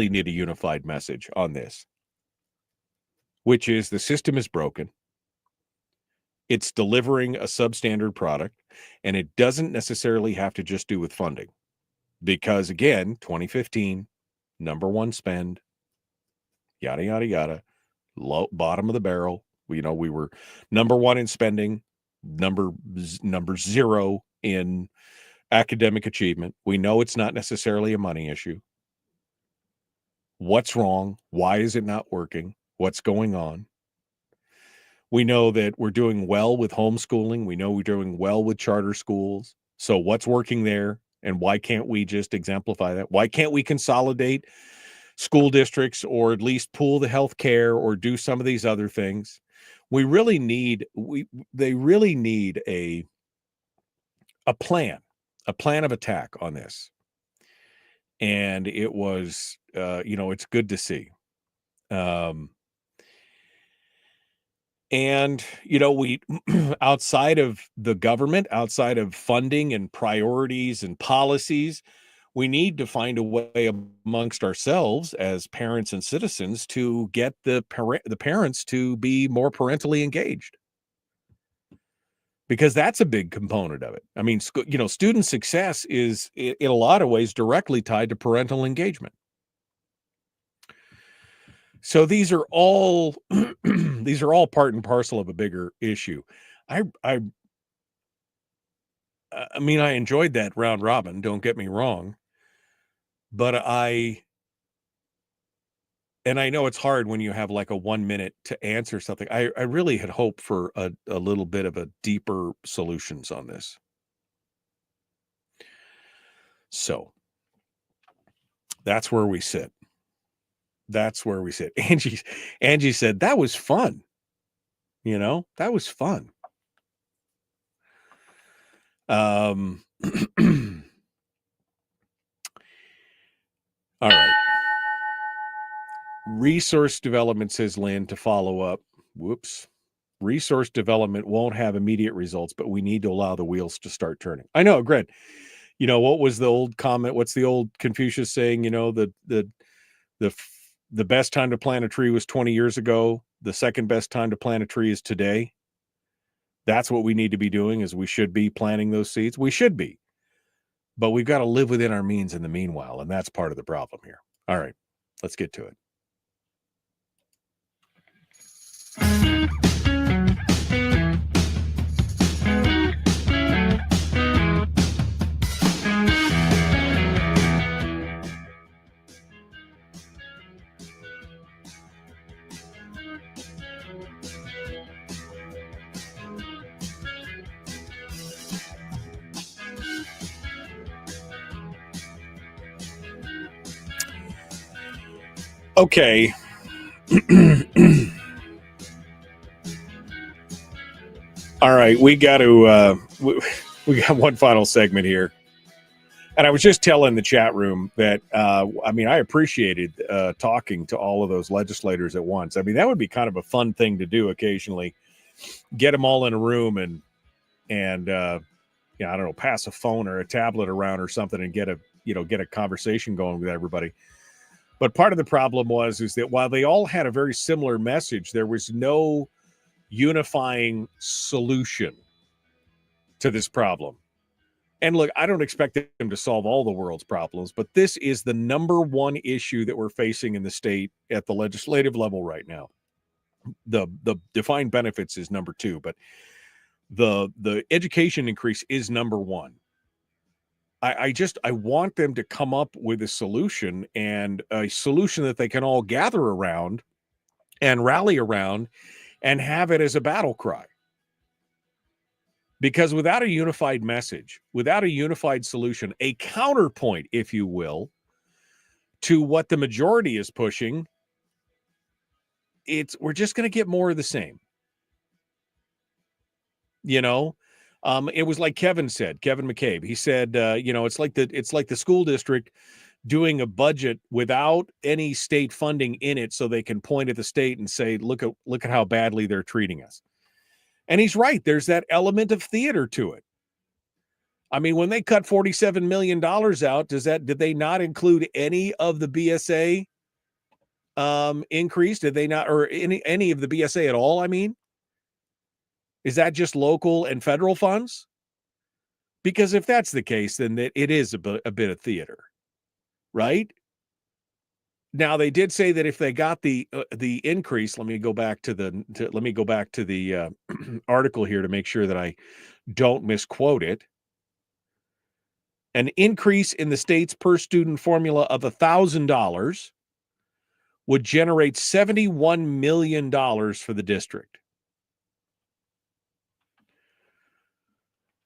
need a unified message on this, which is the system is broken. It's delivering a substandard product, and it doesn't necessarily have to just do with funding. Because again, 2015, number one spend, yada, yada, yada, low bottom of the barrel. We were number one in spending, number zero in academic achievement. We know it's not necessarily a money issue. What's wrong? Why is it not working? What's going on? We know that we're doing well with homeschooling. We know we're doing well with charter schools. So what's working there? And why can't we just exemplify that? Why can't we consolidate school districts, or at least pool the health care, or do some of these other things? They really need a plan of attack on this. And it was, it's good to see. And, we, outside of the government, outside of funding and priorities and policies, we need to find a way amongst ourselves as parents and citizens to get the parents to be more parentally engaged. Because that's a big component of it. I mean, student success is in a lot of ways directly tied to parental engagement. So these are all part and parcel of a bigger issue. I enjoyed that round robin, don't get me wrong, but I know it's hard when you have like a 1 minute to answer something. I really had hoped for a little bit of a deeper solutions on this. So that's where we sit. Angie said, that was fun. That was fun. All right. Resource development, says Lynn, to follow up. Whoops. Resource development won't have immediate results, but we need to allow the wheels to start turning. I know, Greg. What was the old comment? What's the old Confucius saying? The best time to plant a tree was 20 years ago. The second best time to plant a tree is today. That's what we need to be doing, is we should be planting those seeds. We should be. But we've got to live within our means in the meanwhile, and that's part of the problem here. All right, let's get to it. Okay. All right, we got to we got one final segment here. And I was just telling the chat room that I appreciated talking to all of those legislators at once. I mean, that would be kind of a fun thing to do occasionally. Get them all in a room and I don't know, pass a phone or a tablet around or something and get a conversation going with everybody. But part of the problem is that while they all had a very similar message, there was no unifying solution to this problem. And look, I don't expect them to solve all the world's problems, but this is the number one issue that we're facing in the state at the legislative level right now. The defined benefits is number two, but the education increase is number one. I want them to come up with a solution, and a solution that they can all gather around and rally around and have it as a battle cry. Because without a unified message, without a unified solution, a counterpoint, if you will, to what the majority is pushing, we're just going to get more of the same. You know, it was like Kevin McCabe. He said, it's like the school district doing a budget without any state funding in it, so they can point at the state and say, look at how badly they're treating us. And he's right. There's that element of theater to it. I mean, when they cut $47 million out, did they not include any of the BSA increase? Did they not, or any of the BSA at all? I mean, is that just local and federal funds? Because if that's the case, then it is a bit of theater, right? Now they did say that if they got the increase, let me go back to the article here to make sure that I don't misquote it. An increase in the state's per student formula of $1,000 would generate $71 million for the district.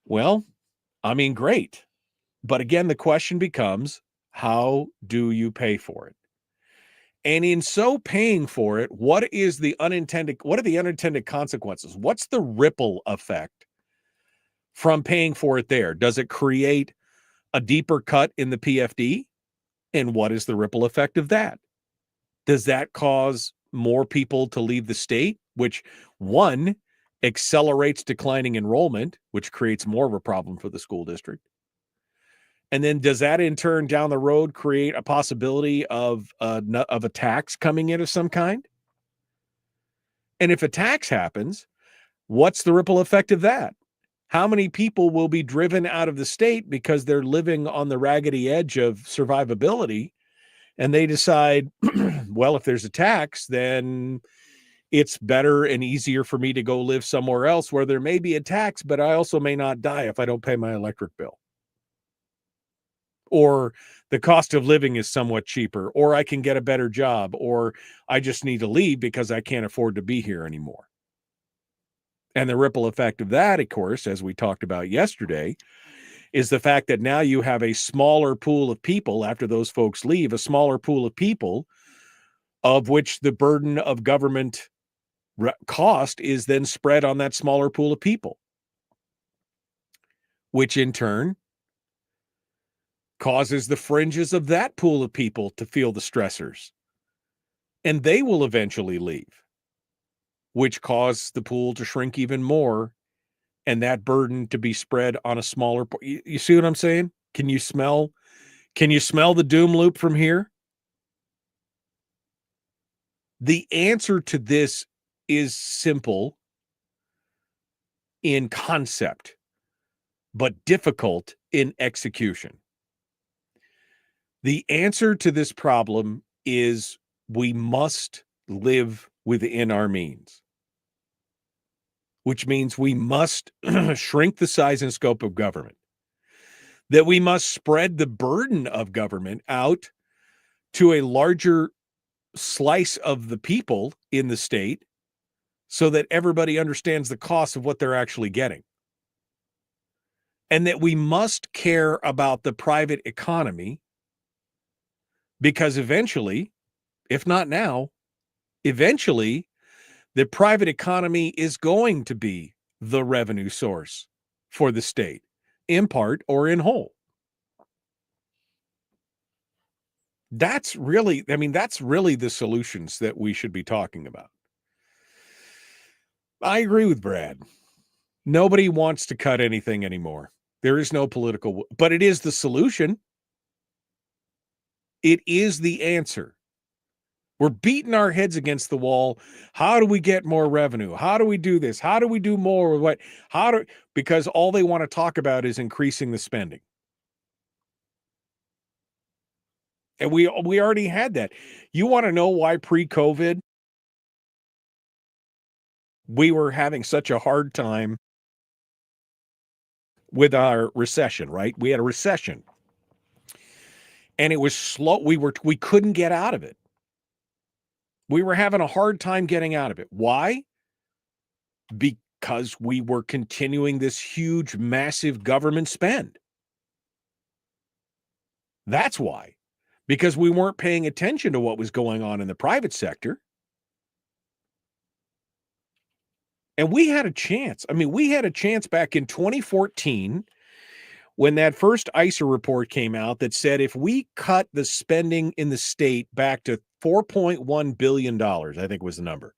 Well, I mean, great. But again, the question becomes, how do you pay for it? And in so paying for it, what are the unintended consequences? What's the ripple effect from paying for it there? Does it create a deeper cut in the PFD? And what is the ripple effect of that? Does that cause more people to leave the state, which one accelerates declining enrollment, which creates more of a problem for the school district? And then does that in turn down the road create a possibility of a tax coming in of some kind? And if a tax happens, what's the ripple effect of that? How many people will be driven out of the state because they're living on the raggedy edge of survivability, and they decide, well, if there's a tax, then it's better and easier for me to go live somewhere else where there may be a tax, but I also may not die if I don't pay my electric bill. Or the cost of living is somewhat cheaper, or I can get a better job, or I just need to leave because I can't afford to be here anymore. And the ripple effect of that, of course, as we talked about yesterday, is the fact that now you have a smaller pool of people after those folks leave, a smaller pool of people of which the burden of government cost is then spread on that smaller pool of people, which in turn causes the fringes of that pool of people to feel the stressors, and they will eventually leave, which causes the pool to shrink even more and that burden to be spread on a smaller. You see what I'm saying? Can you smell the doom loop from here? The answer to this is simple in concept, but difficult in execution. The answer to this problem is we must live within our means, which means we must shrink the size and scope of government, that we must spread the burden of government out to a larger slice of the people in the state so that everybody understands the cost of what they're actually getting. And that we must care about the private economy, because eventually, if not now, eventually, the private economy is going to be the revenue source for the state, in part or in whole. That's really the solutions that we should be talking about. I agree with Brad. Nobody wants to cut anything anymore. There is no political, but it is the solution. It is the answer. We're beating our heads against the wall. How do we get more revenue? How do we do this? How do we do more with what? Because all they want to talk about is increasing the spending. And we already had that. You want to know why pre-COVID we were having such a hard time with our recession, right? We had a recession. And it was slow. We couldn't get out of it. We were having a hard time getting out of it. Why? because we were continuing this huge, massive government spend. That's why. Because we weren't paying attention to what was going on in the private sector. And we had a chance. I mean, we had a chance back in 2014 when that first ICER report came out that said if we cut the spending in the state back to $4.1 billion, I think was the number.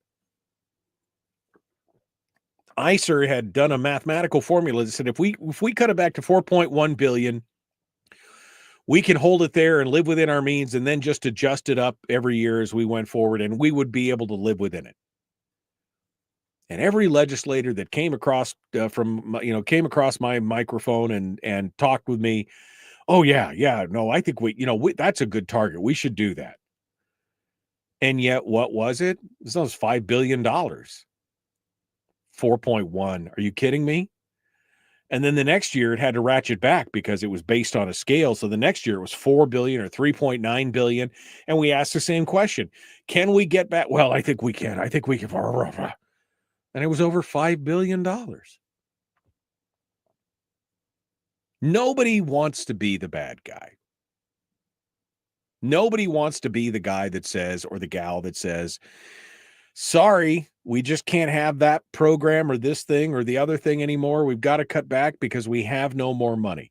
ICER had done a mathematical formula that said if we cut it back to 4.1 billion, we can hold it there and live within our means and then just adjust it up every year as we went forward, and we would be able to live within it. And every legislator that came across came across my microphone and talked with me, oh yeah, no, I think that's a good target. We should do that. And yet, what was it? This was $5 billion. 4.1. Are you kidding me? And then the next year it had to ratchet back because it was based on a scale. So the next year it was 4 billion or 3.9 billion. And we asked the same question. Can we get back? Well, I think we can. I think we can. And it was over $5 billion. Nobody wants to be the bad guy. Nobody wants to be the guy that says, or the gal that says, sorry, we just can't have that program or this thing or the other thing anymore. We've got to cut back because we have no more money.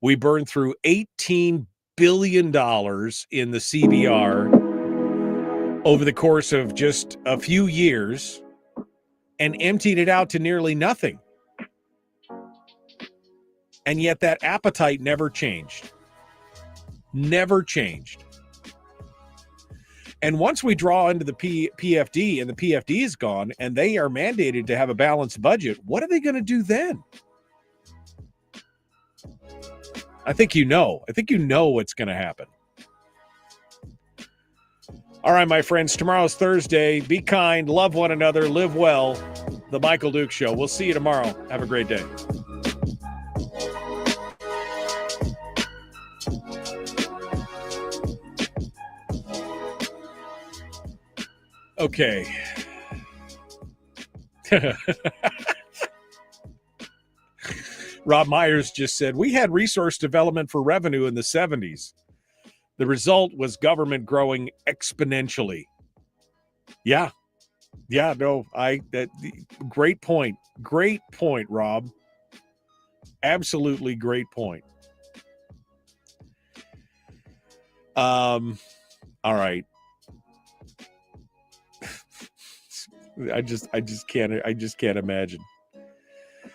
We burned through $18 billion in the CBR over the course of just a few years and emptied it out to nearly nothing. And yet that appetite never changed. Never changed. And once we draw into the PFD and the PFD is gone and they are mandated to have a balanced budget, what are they going to do then? I think you know what's going to happen. All right, my friends, tomorrow's Thursday. Be kind, love one another, live well. The Michael Duke Show. We'll see you tomorrow. Have a great day. Okay. Rob Myers just said, we had resource development for revenue in the 70s. The result was government growing exponentially. Yeah. Yeah, no, great point. Great point, Rob. Absolutely great point. All right. I just can't imagine.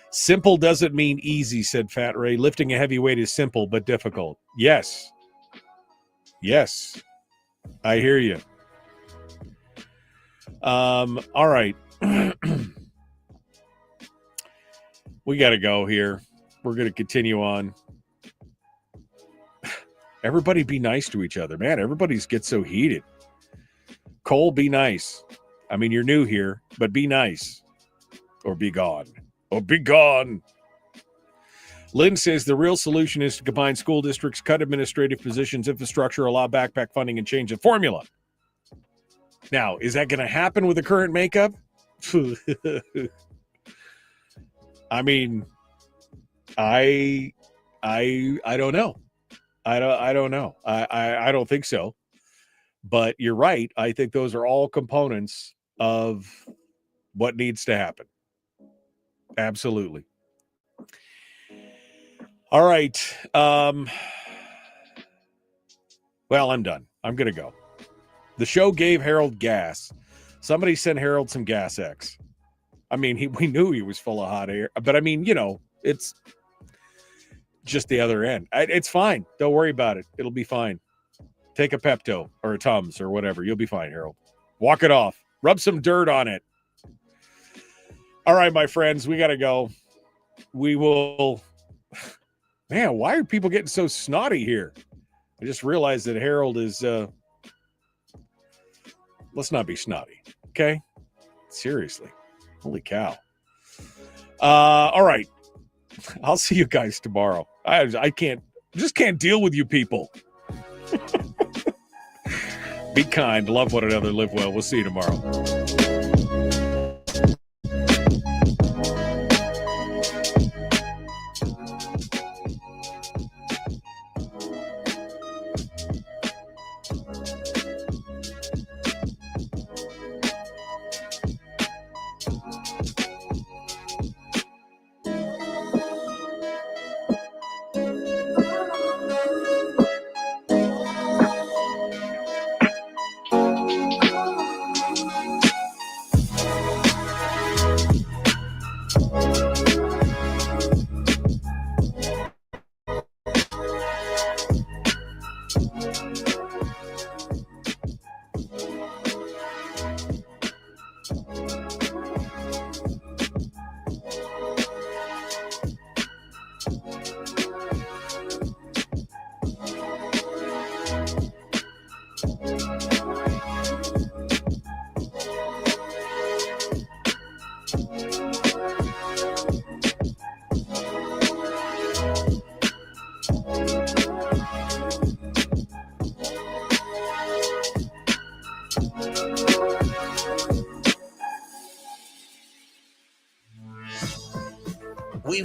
Simple doesn't mean easy, said Fat Ray. Lifting a heavy weight is simple but difficult. Yes. Yes. I hear you. All right. We got to go here. We're going to continue on. Everybody be nice to each other. Man, everybody's get so heated. Cole, be nice. I mean, you're new here, but be nice. Or be gone. Or be gone. Lynn says the real solution is to combine school districts, cut administrative positions, infrastructure, allow backpack funding, and change the formula. Now, is that going to happen with the current makeup? I mean, I don't know. I don't know. I don't think so. But you're right. I think those are all components of what needs to happen. Absolutely. All right. Well, I'm done. I'm going to go. The show gave Harold gas. Somebody sent Harold some Gas X. I mean, we knew he was full of hot air. But, I mean, it's just the other end. It's fine. Don't worry about it. It'll be fine. Take a Pepto or a Tums or whatever. You'll be fine, Harold. Walk it off. Rub some dirt on it. All right, my friends, we got to go. We will. Man, why are people getting so snotty here? I just realized that Harold is. Let's not be snotty, okay? Seriously. Holy cow. All right. I'll see you guys tomorrow. I just can't deal with you people. Be kind, love one another, live well. We'll see you tomorrow.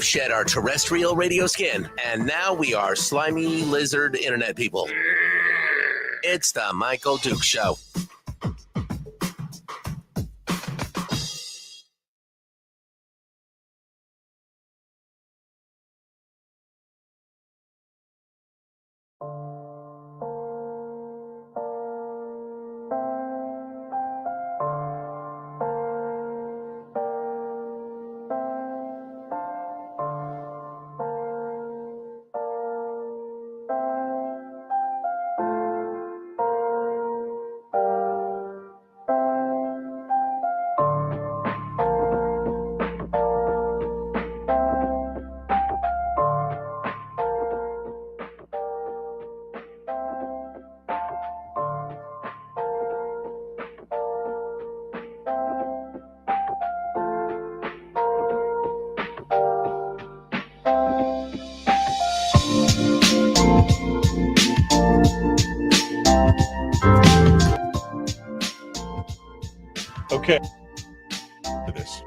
We've shed our terrestrial radio skin, and now we are slimy lizard internet people. It's the Michael Duke Show. Okay. This.